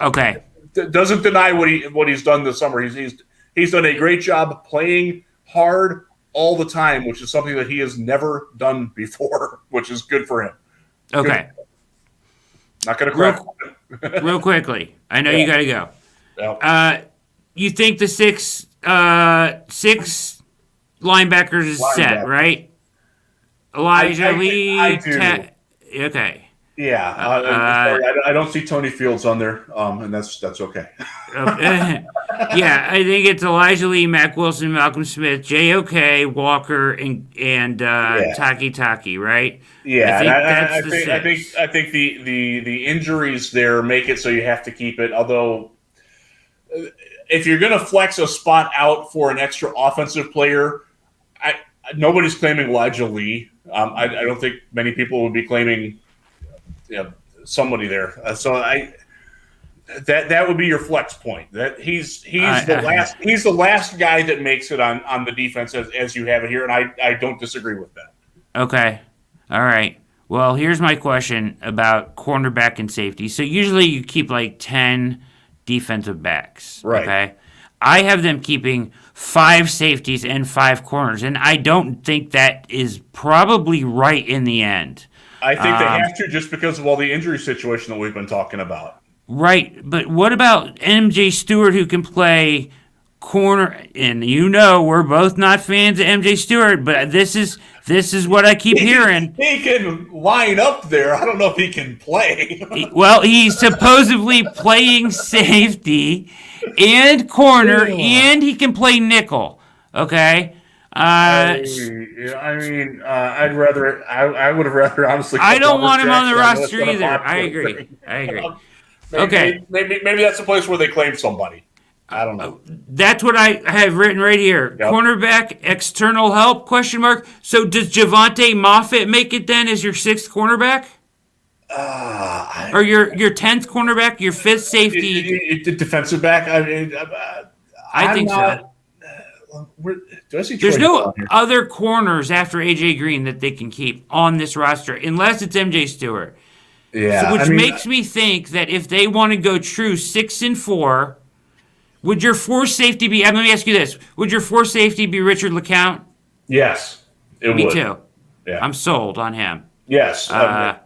Okay. Doesn't deny what he's done this summer. He's done a great job playing hard all the time, which is something that he has never done before, which is good for him. Okay. Good. Not going to crack. Real quickly, I know you got to go. Yeah. You think the six linebackers is set, right? Elijah Lee. I do. Okay. Yeah. I don't see Tony Fields on there, and that's okay. Yeah, I think it's Elijah Lee, Mac Wilson, Malcolm Smith, J.O.K., Walker, and Taki, right? Yeah, I think the injuries there make it so you have to keep it. Although, if you're going to flex a spot out for an extra offensive player, nobody's claiming Elijah Lee. I don't think many people would be claiming somebody there. That would be your flex point. That he's the last guy that makes it on the defense as you have it here, and I don't disagree with that. Okay. All right. Well, here's my question about cornerback and safety. So usually you keep like 10 defensive backs. Right. Okay. I have them keeping 5 safeties and 5 corners, and I don't think that is probably right in the end. I think they have to just because of all the injury situation that we've been talking about. Right, but what about MJ Stewart who can play corner? And we're both not fans of MJ Stewart, but this is what I keep hearing. He can line up there. I don't know if he can play. Well, he's supposedly playing safety and corner, and he can play nickel. Okay. I would have rather honestly. I don't want him on the roster either. I agree. Maybe that's the place where they claim somebody. I don't know. That's what I have written right here. Yep. Cornerback, external help, ? So does Javonte Moffitt make it then as your 6th cornerback? Or your 10th cornerback, your 5th safety? Defensive back? I think so. There's no other corners after A.J. Green that they can keep on this roster, unless it's M.J. Stewart. Yeah, which makes me think that if they want to go true 6 and 4, would your 4th safety be? Let me ask you this: would your 4th safety be Richard LeCount? Yes, me too. Yeah, I'm sold on him. Yes, I'm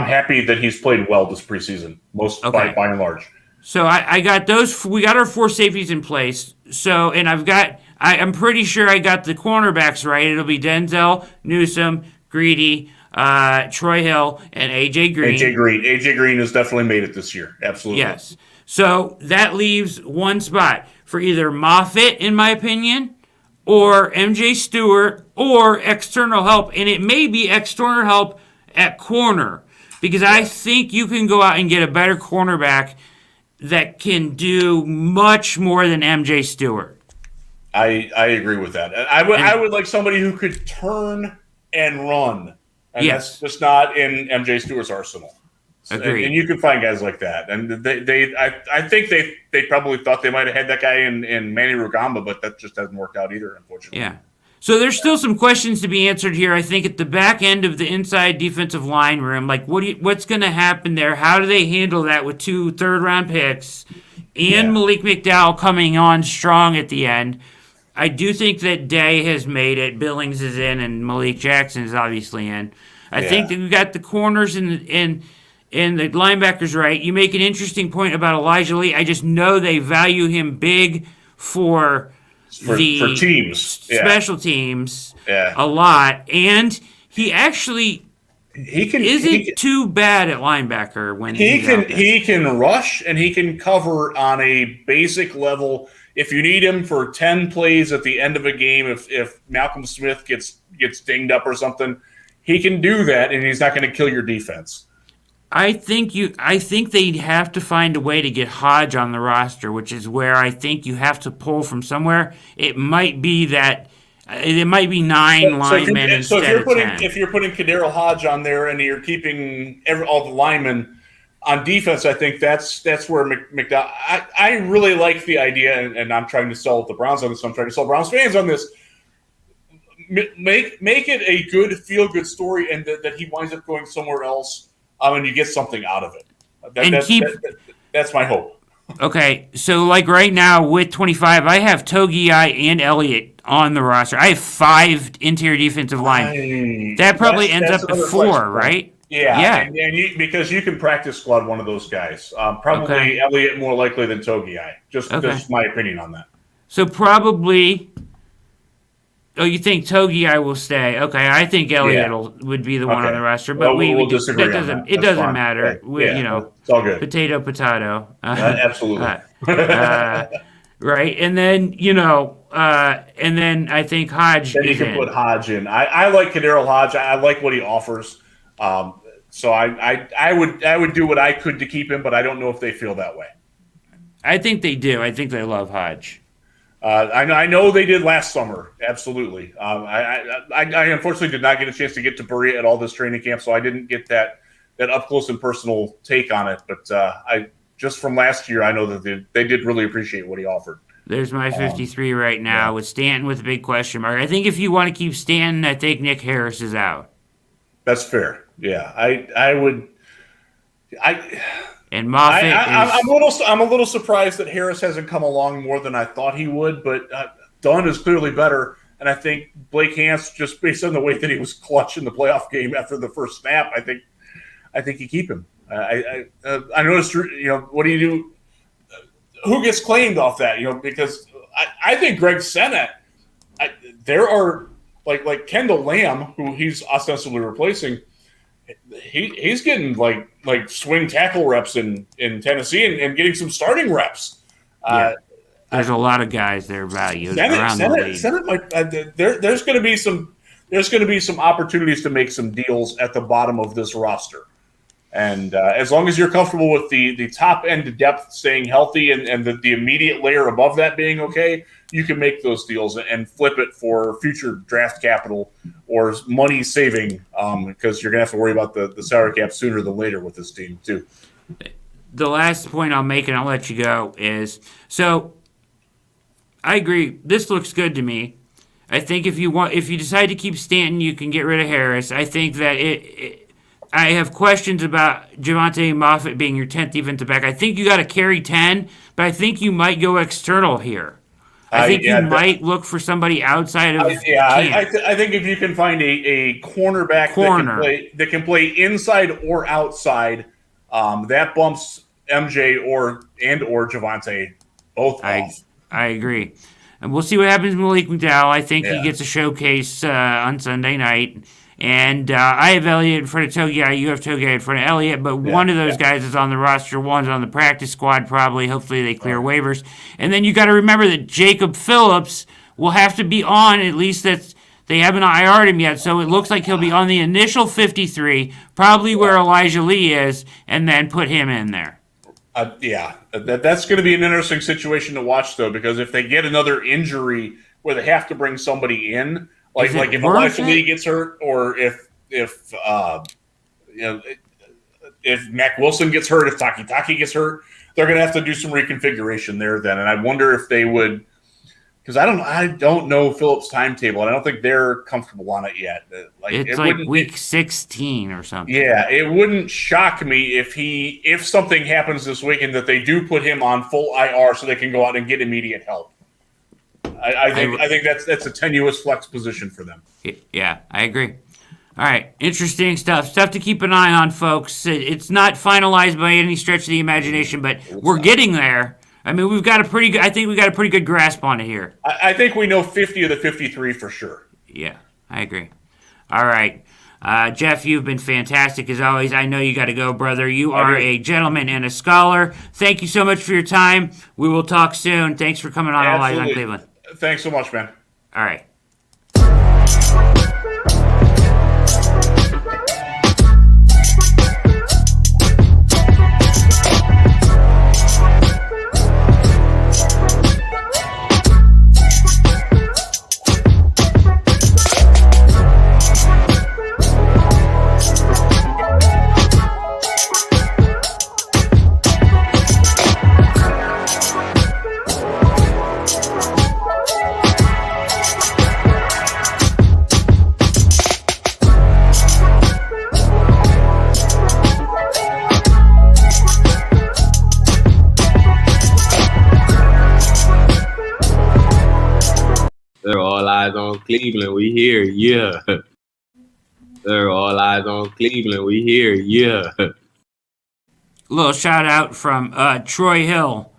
happy that he's played well this preseason, by and large. So I got those. We got our 4 safeties in place. So and I'm pretty sure I got the cornerbacks right. It'll be Denzel, Newsome, Greedy, Troy Hill, and A.J. Green. A.J. Green has definitely made it this year. Absolutely. Yes. So that leaves one spot for either Moffitt, in my opinion, or M.J. Stewart, or external help. And it may be external help at corner because I think you can go out and get a better cornerback that can do much more than M.J. Stewart. I agree with that. I would like somebody who could turn and run. And that's just not in MJ Stewart's arsenal. Agreed. And you can find guys like that. And I think they probably thought they might have had that guy in Manny Rugamba, but that just hasn't worked out either, unfortunately. Yeah. So there's still some questions to be answered here. I think at the back end of the inside defensive line room, like what's going to happen there? How do they handle that with 2 third-round picks and Malik McDowell coming on strong at the end? I do think that Day has made it. Billings is in, and Malik Jackson is obviously in. I think that we've got the corners and the linebackers right. You make an interesting point about Elijah Lee. I just know they value him big for teams, special teams, a lot, and he actually isn't too bad at linebacker when he can rush and he can cover on a basic level. If you need him for 10 plays at the end of a game, if Malcolm Smith gets dinged up or something, he can do that, and he's not going to kill your defense. I think they'd have to find a way to get Hodge on the roster, which is where I think you have to pull from somewhere. It might be that it might be 9 linemen instead of 10. If you're putting Cadaro Hodge on there and you're keeping all the linemen on defense, I think that's where McDowell. I really like the idea, and I'm trying to sell the Browns on this. I'm trying to sell Browns fans on this. Make it a good feel-good story, and that he winds up going somewhere else, and you get something out of it. That's my hope. Okay, so like right now with 25, I have Togiai and Elliott on the roster. I have 5 interior defensive line. That probably ends up at 4, right? Yeah. And because you can practice squad one of those guys. Probably Elliott more likely than Togiai. Just my opinion on that. So probably. Oh, you think Togiai will stay? Okay, I think Elliott would be the one on the roster, but we'll disagree on that. It doesn't matter. It's all good. Potato. Absolutely. Right, and then and then I think Hodge. Then you can put Hodge in. I like Cadaro Hodge. I like what he offers. So I would do what I could to keep him, but I don't know if they feel that way. I think they do. I think they love Hodge. I know they did last summer. Absolutely. I unfortunately did not get a chance to get to Berea at all this training camp, so I didn't get that up close and personal take on it. But I just from last year, I know that they did really appreciate what he offered. There's my 53 right now with Stanton with a big question mark. I think if you want to keep Stanton, I think Nick Harris is out. That's fair. Yeah, I would. And Moffitt I'm a little surprised that Harris hasn't come along more than I thought he would, but Dunn is clearly better, and I think Blake Hance, just based on the way that he was clutch in the playoff game after the first snap, I think you keep him. I noticed, what do you do? Who gets claimed off that? Because I think Greg Sennett. There are like Kendall Lamb, who he's ostensibly replacing. He's getting like swing tackle reps in Tennessee and getting some starting reps. There's a lot of guys that are valued around the league. Sennett might, there's going to be some opportunities to make some deals at the bottom of this roster, and as long as you're comfortable with the top end depth staying healthy and the immediate layer above that being okay, you can make those deals and flip it for future draft capital or money saving, because you're going to have to worry about the salary cap sooner than later with this team too. The last point I'll make, and I'll let you go, is so I agree. This looks good to me. I think if you decide to keep Stanton, you can get rid of Harris. I think that I have questions about Javonte Moffitt being your 10th defensive back. I think you got to carry 10, but I think you might go external here. I think you might look for somebody outside of I think if you can find a cornerback that can play inside or outside, that bumps MJ or Javonte both off. I agree. And we'll see what happens with Malik McDowell. I think he gets a showcase on Sunday night. And I have Elliott in front of Togiai. You have Togiai in front of Elliott. But one of those guys is on the roster. One's on the practice squad probably. Hopefully they clear waivers. And then you got to remember that Jacob Phillips will have to be on. At least they haven't IR'd him yet. So it looks like he'll be on the initial 53, probably where Elijah Lee is, and then put him in there. That's going to be an interesting situation to watch, though, because if they get another injury where they have to bring somebody in, like if Elijah Lee gets hurt, or if Mac Wilson gets hurt, if Taki gets hurt, they're going to have to do some reconfiguration there then. And I wonder if they would, because I don't know Phillips' timetable, and I don't think they're comfortable on it yet. It's like week 16 or something. Yeah, it wouldn't shock me if something happens this weekend that they do put him on full IR so they can go out and get immediate help. I think that's a tenuous flex position for them. Yeah, I agree. All right, interesting stuff. Stuff to keep an eye on, folks. It's not finalized by any stretch of the imagination, but we're getting there. I mean, I think we've got a pretty good grasp on it here. I think we know 50 of the 53 for sure. Yeah, I agree. All right. Jeff, you've been fantastic as always. I know you got to go, brother. You are a gentleman and a scholar. Thank you so much for your time. We will talk soon. Thanks for coming on All Eyes on Cleveland. Thanks so much, man. All right. Cleveland. We here, yeah. Sir, all eyes on Cleveland. We here, yeah. Little shout out from Troy Hill,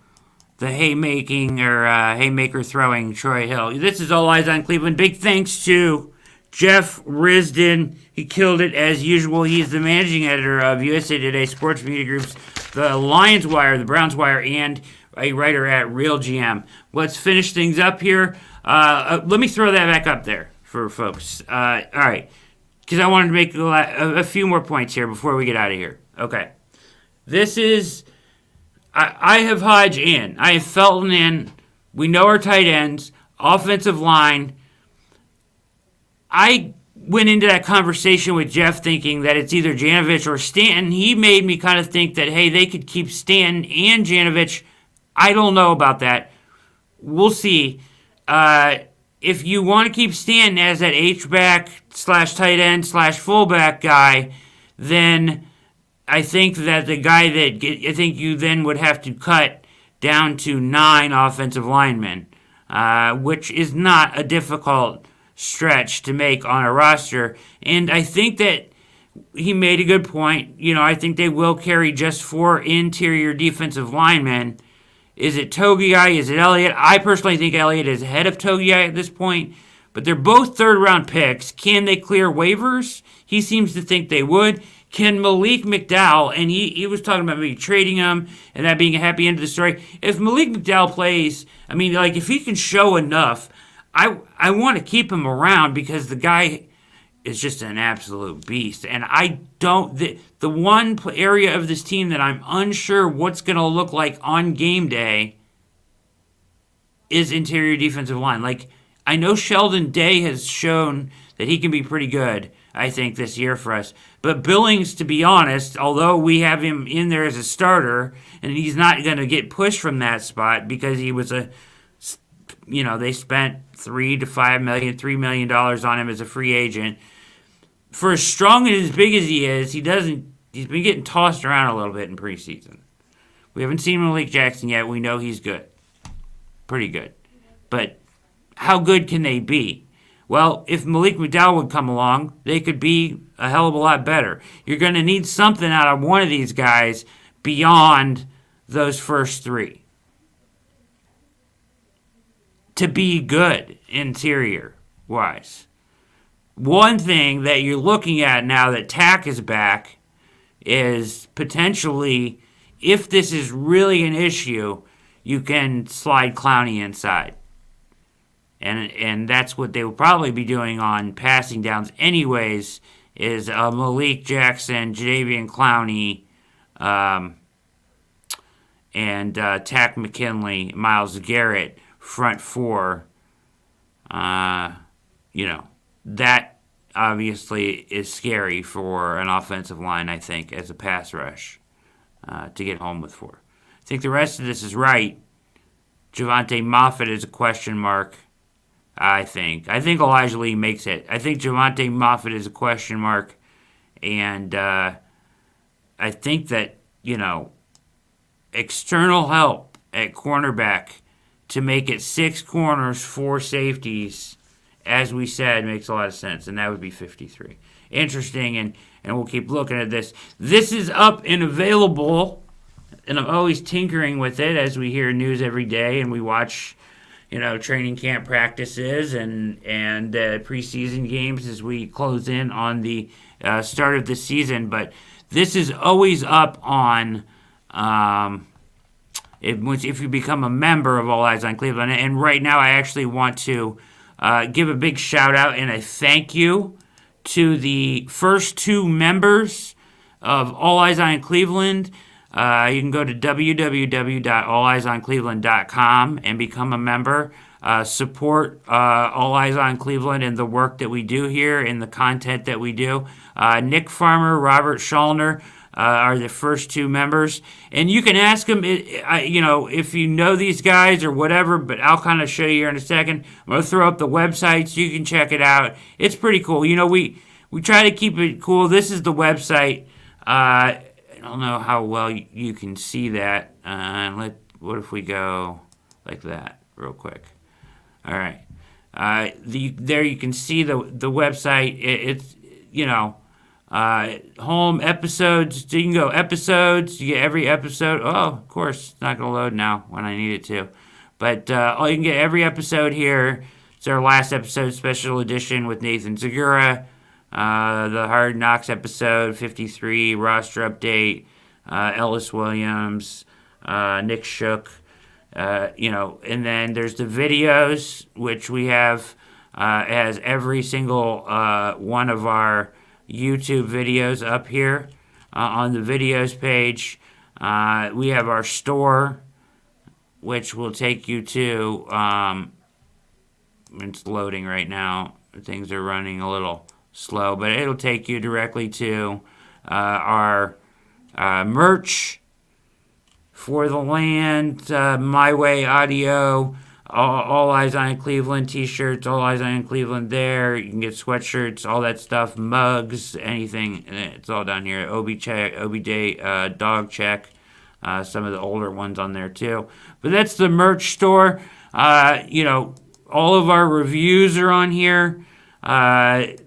the haymaker throwing Troy Hill. This is All Eyes on Cleveland. Big thanks to Jeff Risdon. He killed it as usual. He's the managing editor of USA Today Sports Media Group's The Lions Wire, The Browns Wire, and a writer at Real GM. Let's finish things up here. Let me throw that back up there for folks. All right, because I wanted to make a few more points here before we get out of here. Okay. This is, I have Hodge in. I have Felton in. We know our tight ends, offensive line. I went into that conversation with Jeff thinking that it's either Janovich or Stanton. He made me kind of think that, hey, they could keep Stanton and Janovich. I don't know about that. We'll see. If you want to keep Stanton as that H-back / tight end / fullback guy, then I think that the guy I think you then would have to cut down to 9 offensive linemen, which is not a difficult stretch to make on a roster. And I think that he made a good point. I think they will carry just 4 interior defensive linemen. Is it Togiai? Is it Elliott? I personally think Elliott is ahead of Togiai at this point, but they're both third-round picks. Can they clear waivers? He seems to think they would. Can Malik Mcdowell, and he was talking about maybe trading him and that being a happy end of the story. If Malik McDowell plays, if he can show enough, I want to keep him around because the guy is just an absolute beast. And I don't, the one area of this team that I'm unsure what's going to look like on game day is interior defensive line. I know Sheldon Day has shown that he can be pretty good, I think, this year for us. But Billings, to be honest, although we have him in there as a starter, and he's not going to get pushed from that spot because he was they spent $3 million on him as a free agent. For as strong and as big as he is, he's been getting tossed around a little bit in preseason. We haven't seen Malik Jackson yet. We know he's good. Pretty good. But how good can they be? Well, if Malik McDowell would come along, they could be a hell of a lot better. You're going to need something out of one of these guys beyond those first 3 to be good interior-wise. One thing that you're looking at now that Tack is back is potentially, if this is really an issue, you can slide Clowney inside. And that's what they will probably be doing on passing downs anyways, is Malik Jackson, Jadeveon Clowney, and Tack McKinley, Myles Garrett, front 4. That obviously is scary for an offensive line, I think, as a pass rush to get home with 4. I think the rest of this is right. Javonte Moffett is a question mark. I think Elijah Lee makes it. I think Javonte Moffett is a question mark. And I think that, external help at cornerback to make it 6 corners, 4 safeties, as we said, makes a lot of sense. And that would be 53. Interesting, and we'll keep looking at this. This is up and available, and I'm always tinkering with it as we hear news every day and we watch training camp practices and preseason games as we close in on the start of the season. But this is always up on if you become a member of All Eyes on Cleveland. And right now I actually want to give a big shout out and a thank you to the first 2 members of All Eyes on Cleveland. You can go to www.alleyesoncleveland.com and become a member. Support All Eyes on Cleveland and the work that we do here and the content that we do. Nick Farmer, Robert Schallner are the first 2 members. And you can ask them, if you know these guys or whatever, but I'll kind of show you here in a second. I'm going to throw up the websites. You can check it out. It's pretty cool. We try to keep it cool. This is the website. I don't know how well you can see that. What if we go like that real quick? All right. There you can see the website. It's home episodes. So you can go episodes. You get every episode. Oh, of course, it's not gonna load now when I need it to. But you can get every episode here. It's our last episode, special edition with Nathan Zagura. The Hard Knocks episode 53, roster update. Ellis Williams, Nick Shook. And then there's the videos, which we have has every single one of our YouTube videos up here on the videos page. We have our store, which will take you to, it's loading right now. Things are running a little slow, but it'll take you directly to our merch, For the Land, My Way Audio, all Eyes on Cleveland t-shirts, All Eyes on Cleveland there. You can get sweatshirts, all that stuff, mugs, anything. It's all down here. Obi Day, Dog Check, some of the older ones on there too. But that's the merch store. All of our reviews are on here.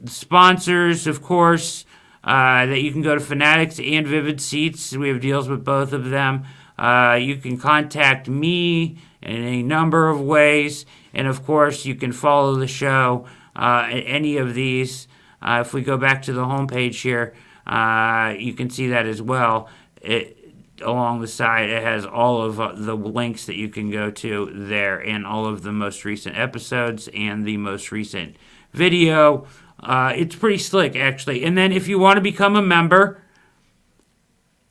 Sponsors, of course, that you can go to Fanatics and Vivid Seats. We have deals with both of them. You can contact me in a number of ways. And, of course, you can follow the show at any of these. If we go back to the homepage here, you can see that as well. Along the side, it has all of the links that you can go to there and all of the most recent episodes and the most recent video. It's pretty slick, actually. And then if you want to become a member,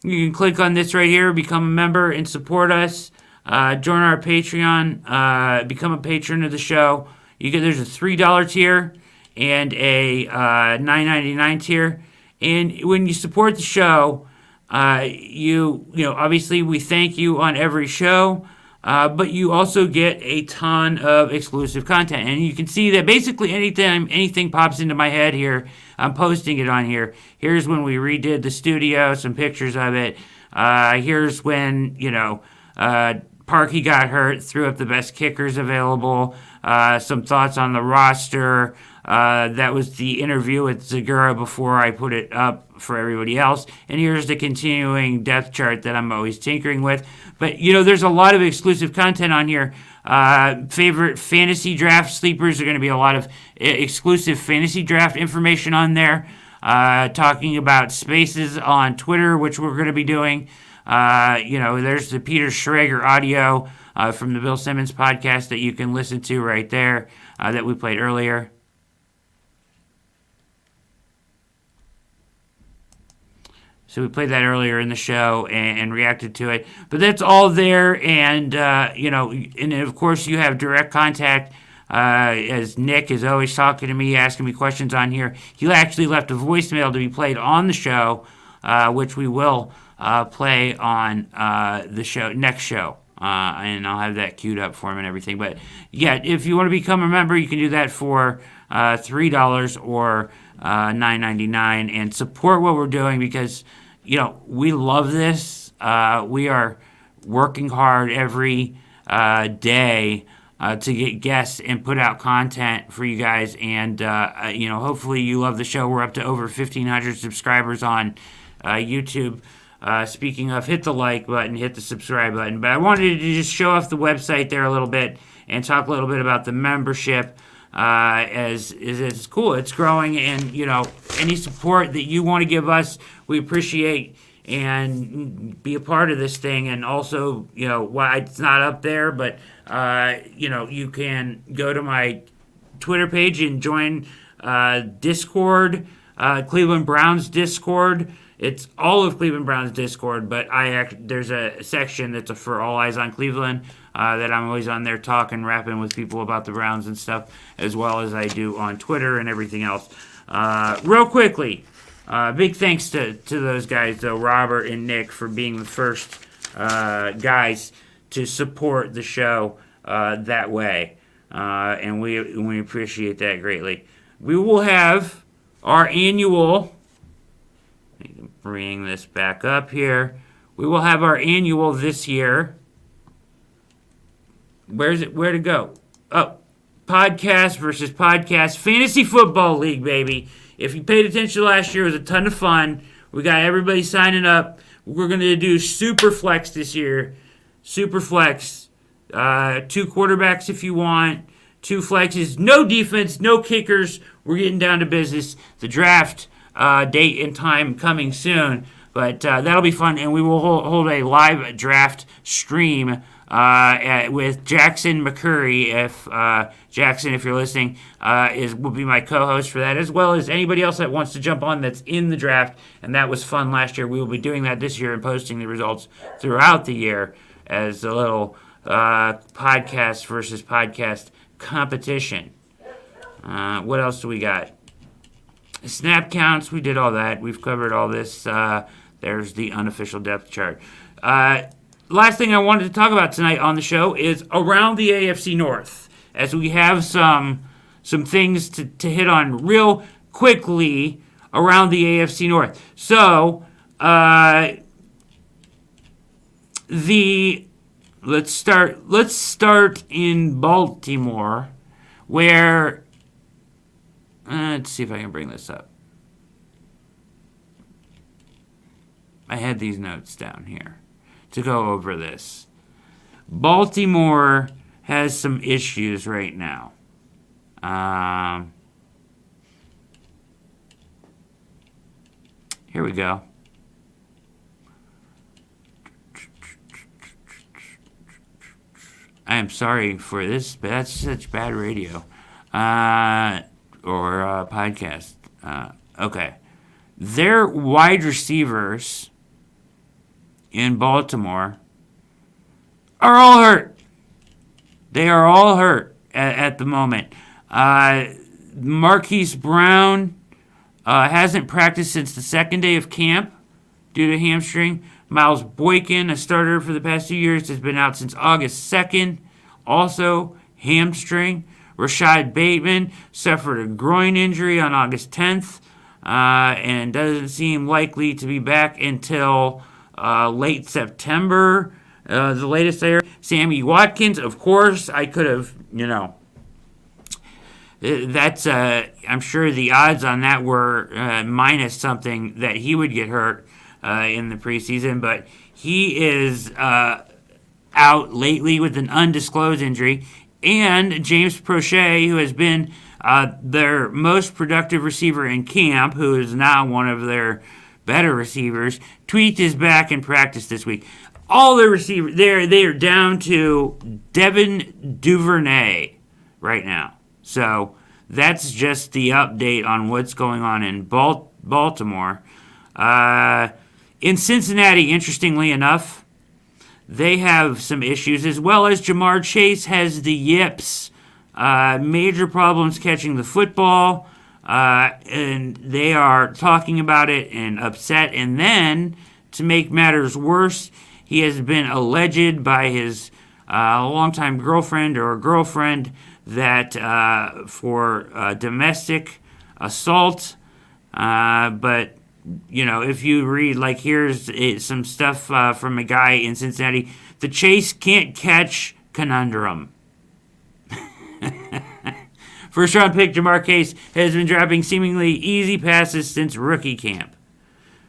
you can click on this right here, become a member and support us. Join our Patreon, become a patron of the show. There's a $3 tier and a $9.99 tier. And when you support the show, obviously we thank you on every show, but you also get a ton of exclusive content. And you can see that basically anytime anything pops into my head here, I'm posting it on here. Here's when we redid the studio, some pictures of it. Here's when, Parkey got hurt, threw up the best kickers available. Some thoughts on the roster. That was the interview with Zagura before I put it up for everybody else. And here's the continuing depth chart that I'm always tinkering with. But, there's a lot of exclusive content on here. Favorite fantasy draft sleepers are going to be a lot of exclusive fantasy draft information on there. Talking about spaces on Twitter, which we're going to be doing. There's the Peter Schrager audio from the Bill Simmons podcast that you can listen to right there that we played earlier. So we played that earlier in the show and reacted to it. But that's all there. And, and of course you have direct contact as Nick is always talking to me, asking me questions on here. He actually left a voicemail to be played on the show, which we will play on the show next show. And I'll have that queued up for him and everything. But, yeah, if you want to become a member, you can do that for $3 or $9.99 and support what we're doing because, we love this. We are working hard every day to get guests and put out content for you guys. And, hopefully you love the show. We're up to over 1,500 subscribers on YouTube. Speaking of, hit the like button, hit the subscribe button. But I wanted to just show off the website there a little bit and talk a little bit about the membership. As it's cool, it's growing, and any support that you want to give us, we appreciate and be a part of this thing. And also, why it's not up there, but you can go to my Twitter page and join Discord, Cleveland Browns Discord. It's all of Cleveland Browns Discord, but there's a section that's for All Eyes on Cleveland that I'm always on there talking, rapping with people about the Browns and stuff, as well as I do on Twitter and everything else. Real quickly, big thanks to those guys, though, Robert and Nick, for being the first guys to support the show that way, and we appreciate that greatly. We will have our annual... Bring this back up here. We will have our annual this year. Where's it? Where to go? Oh, podcast versus podcast fantasy football league, baby. If you paid attention last year, it was a ton of fun. We got everybody signing up. We're going to do super flex this year. Super flex. 2 quarterbacks if you want. 2 flexes. No defense, no kickers. We're getting down to business. The draft date and time coming soon. But that'll be fun, and we will hold a live draft stream with Jackson McCurry. If Jackson, if you're listening, will be my co-host for that, as well as anybody else that wants to jump on that's in the draft. And that was fun last year. We will be doing that this year and posting the results throughout the year as a little podcast versus podcast competition. What else do we got? Snap counts, we did all that. We've covered all this. There's the unofficial depth chart. Last thing I wanted to talk about tonight on the show is around the AFC North, as we have some things to hit on real quickly around the AFC North. So, let's start in Baltimore, where let's see if I can bring this up. I had these notes down here to go over this. Baltimore has some issues right now. Here we go. I am sorry for this, but that's such bad radio. Or podcast. Okay. Their wide receivers in Baltimore are all hurt. They are all hurt at the moment. Marquise Brown hasn't practiced since the second day of camp due to hamstring. Miles Boykin, a starter for the past 2 years, has been out since August 2nd. Also, hamstring. Rashad Bateman suffered a groin injury on August 10th and doesn't seem likely to be back until late September. The latest there, Sammy Watkins, of course, I could have, that's, I'm sure the odds on that were minus something that he would get hurt in the preseason, but he is out lately with an undisclosed injury. And James Prochet, who has been their most productive receiver in camp, who is now one of their better receivers, tweaked his back in practice this week. All the receivers, they are down to Devin Duvernay right now. So that's just the update on what's going on in Baltimore. In Cincinnati, interestingly enough, they have some issues, as well as Jamar Chase has the yips. Major problems catching the football, and they are talking about it and upset. And then, to make matters worse, he has been alleged by his longtime girlfriend or girlfriend that for domestic assault. But if you read, here's some stuff from a guy in Cincinnati, the Chase can't catch conundrum. First round pick Jamar Chase has been dropping seemingly easy passes since rookie camp.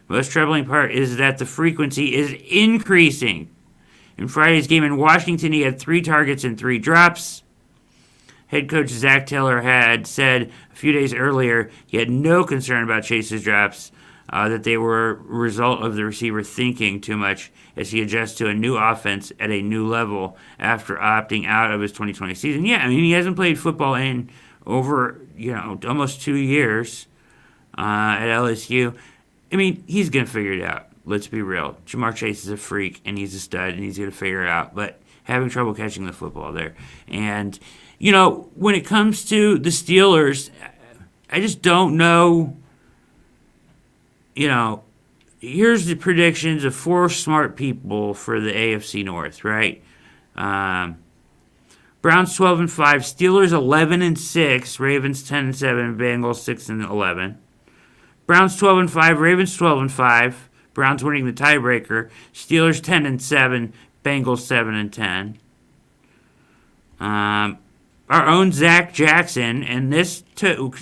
Most troubling part is that the frequency is increasing. In Friday's game in Washington, he had 3 targets and 3 drops. Head coach Zach Taylor had said a few days earlier he had no concern about Chase's drops, that they were a result of the receiver thinking too much as he adjusts to a new offense at a new level after opting out of his 2020 season. Yeah, he hasn't played football in over, almost 2 years at LSU. He's going to figure it out. Let's be real. Jamar Chase is a freak, and he's a stud, and he's going to figure it out. But having trouble catching the football there. And, when it comes to the Steelers, I just don't know. Here's the predictions of 4 smart people for the AFC North, right? Browns 12-5, Steelers 11-6, Ravens 10-7, Bengals 6-11. Browns 12-5, Ravens 12-5, Browns winning the tiebreaker. Steelers 10-7, Bengals 7-10. our own Zach Jackson, and this took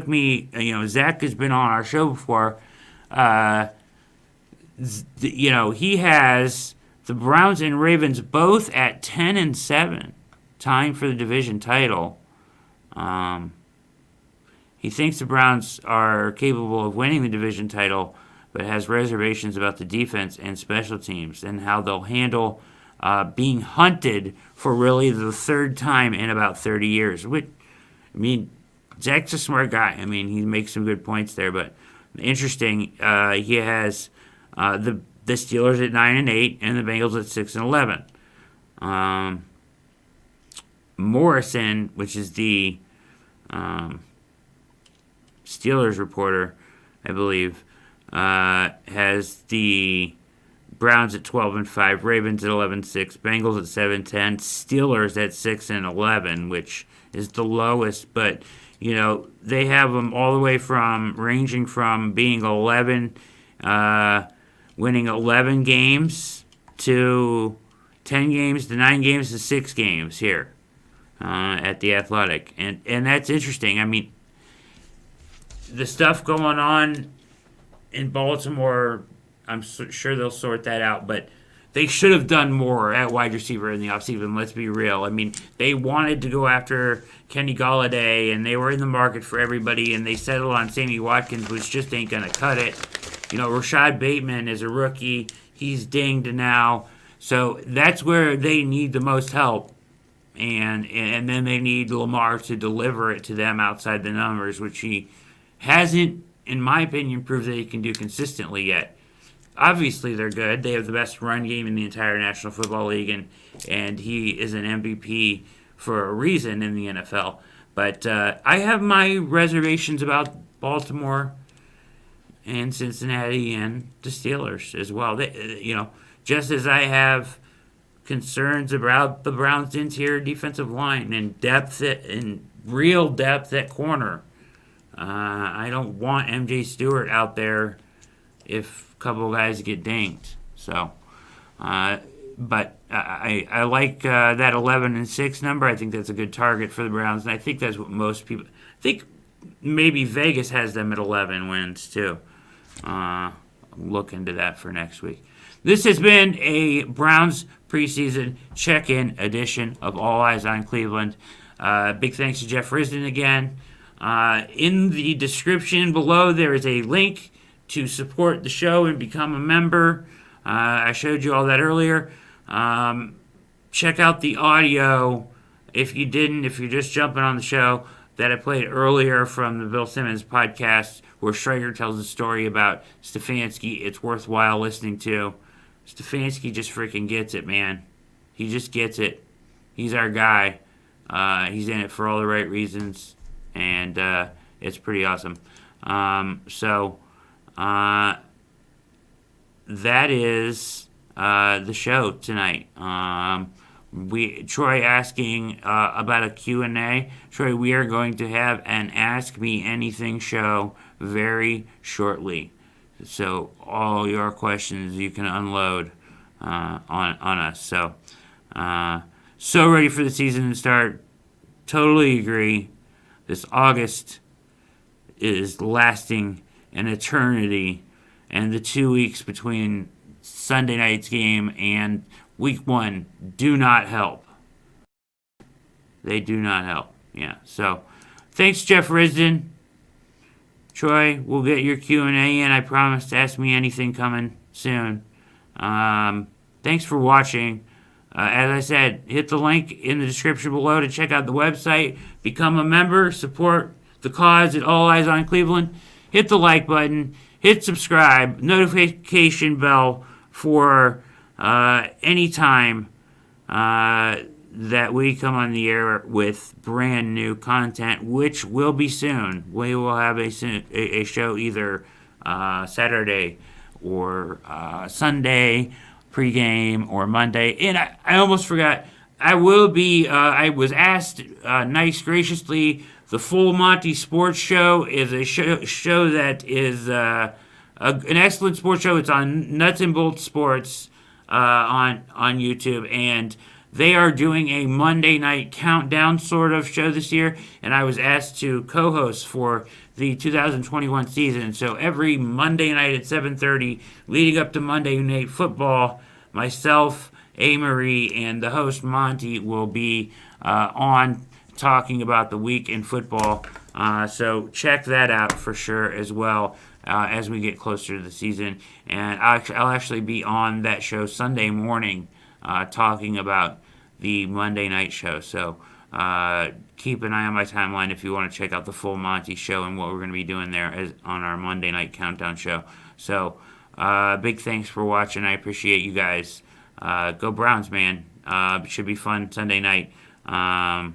me. Zach has been on our show before. He has the Browns and Ravens both at 10-7, tying for the division title. He thinks the Browns are capable of winning the division title, but has reservations about the defense and special teams and how they'll handle being hunted for really the third time in about 30 years. Zach's a smart guy. He makes some good points there, but interesting. He has the Steelers at 9-8 and the Bengals at 6-11. Morrison, which is the Steelers reporter, I believe, has the Browns at 12-5, Ravens at 11-6, Bengals at 7-10, Steelers at 6-11, which is the lowest. But they have them all the way from ranging from being 11, winning 11 games to 10 games to 9 games to 6 games here at the Athletic, and that's interesting. The stuff going on in Baltimore, I'm sure they'll sort that out, but they should have done more at wide receiver in the offseason, let's be real. They wanted to go after Kenny Golladay, and they were in the market for everybody, and they settled on Sammy Watkins, which just ain't going to cut it. Rashad Bateman is a rookie. He's dinged now. So that's where they need the most help. And then they need Lamar to deliver it to them outside the numbers, which he hasn't, in my opinion, proved that he can do consistently yet. Obviously, they're good. They have the best run game in the entire National Football League, and he is an MVP for a reason in the NFL. But I have my reservations about Baltimore and Cincinnati and the Steelers as well. Just as I have concerns about the Browns' interior defensive line and real depth at corner. I don't want MJ Stewart out there if a couple of guys get dinged. So, but I like that 11-6 number. I think that's a good target for the Browns, and I think that's what most people think. Maybe Vegas has them at 11 wins too. Look into that for next week. This has been a Browns preseason check-in edition of All Eyes on Cleveland. Big thanks to Jeff Risdon again. In the description below, there is a link to support the show and become a member. I showed you all that earlier. Check out the audio if you didn't, if you're just jumping on the show, that I played earlier from the Bill Simmons podcast where Schrager tells a story about Stefanski. It's worthwhile listening to. Stefanski just freaking gets it, man. He just gets it. He's our guy. He's in it for all the right reasons, and it's pretty awesome. That is the show tonight. Troy asking about a Q&A. Troy, we are going to have an Ask Me Anything show very shortly. So all your questions you can unload on us. So ready for the season to start. Totally agree. This August is lasting an eternity, and the 2 weeks between Sunday night's game and Week 1 do not help. They do not help. Yeah. So thanks, Jeff Risdon. Troy, we'll get your Q&A in. I promise to Ask Me Anything coming soon. Thanks for watching. As I said, hit the link in the description below to check out the website. Become a member. Support the cause at All Eyes on Cleveland. Hit the like button. Hit subscribe. Notification bell for any time that we come on the air with brand new content, which will be soon. We will have a show either Saturday or Sunday pregame or Monday. And I almost forgot. I will be. I was asked nice graciously. The Full Monty Sports Show is a show that is an excellent sports show. It's on Nuts and Bolts Sports on YouTube, and They are doing a Monday night countdown sort of show this year, and I was asked to co-host for the 2021 season. So every Monday night at 7:30, leading up to Monday Night Football, myself, A. Marie, and the host Monty will be on talking about the week in football. So check that out for sure as well as we get closer to the season. And I'll actually be on that show Sunday morning talking about the Monday night show. So keep an eye on my timeline if you want to check out the full Monty show and what we're going to be doing there on our Monday night countdown show. So big thanks for watching. I appreciate you guys. Go Browns, man. It should be fun Sunday night. And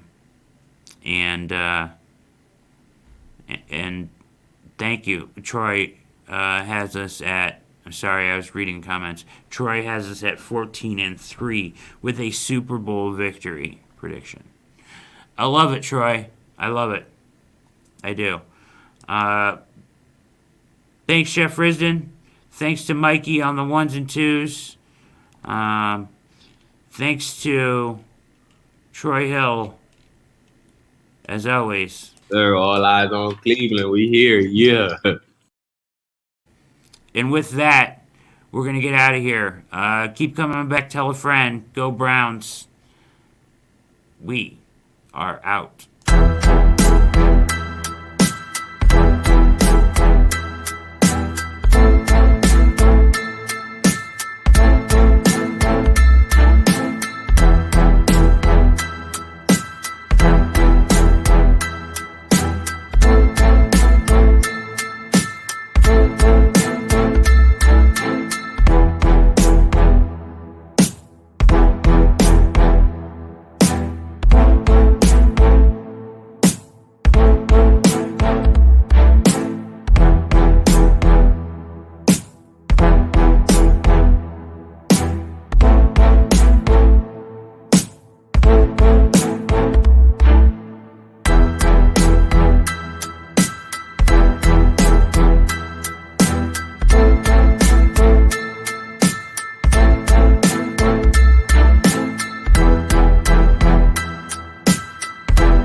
thank you. Troy has us at, I'm sorry, I was reading comments. Troy has us at 14-3 with a Super Bowl victory prediction. I love it, Troy. I love it. I do. Thanks, Chef Risdon. Thanks to Mikey on the ones and twos. Thanks to Troy Hill, as always. Sir, all eyes on Cleveland. We here. Yeah. And with that, we're going to get out of here. Keep coming back. Tell a friend. Go Browns. We are out.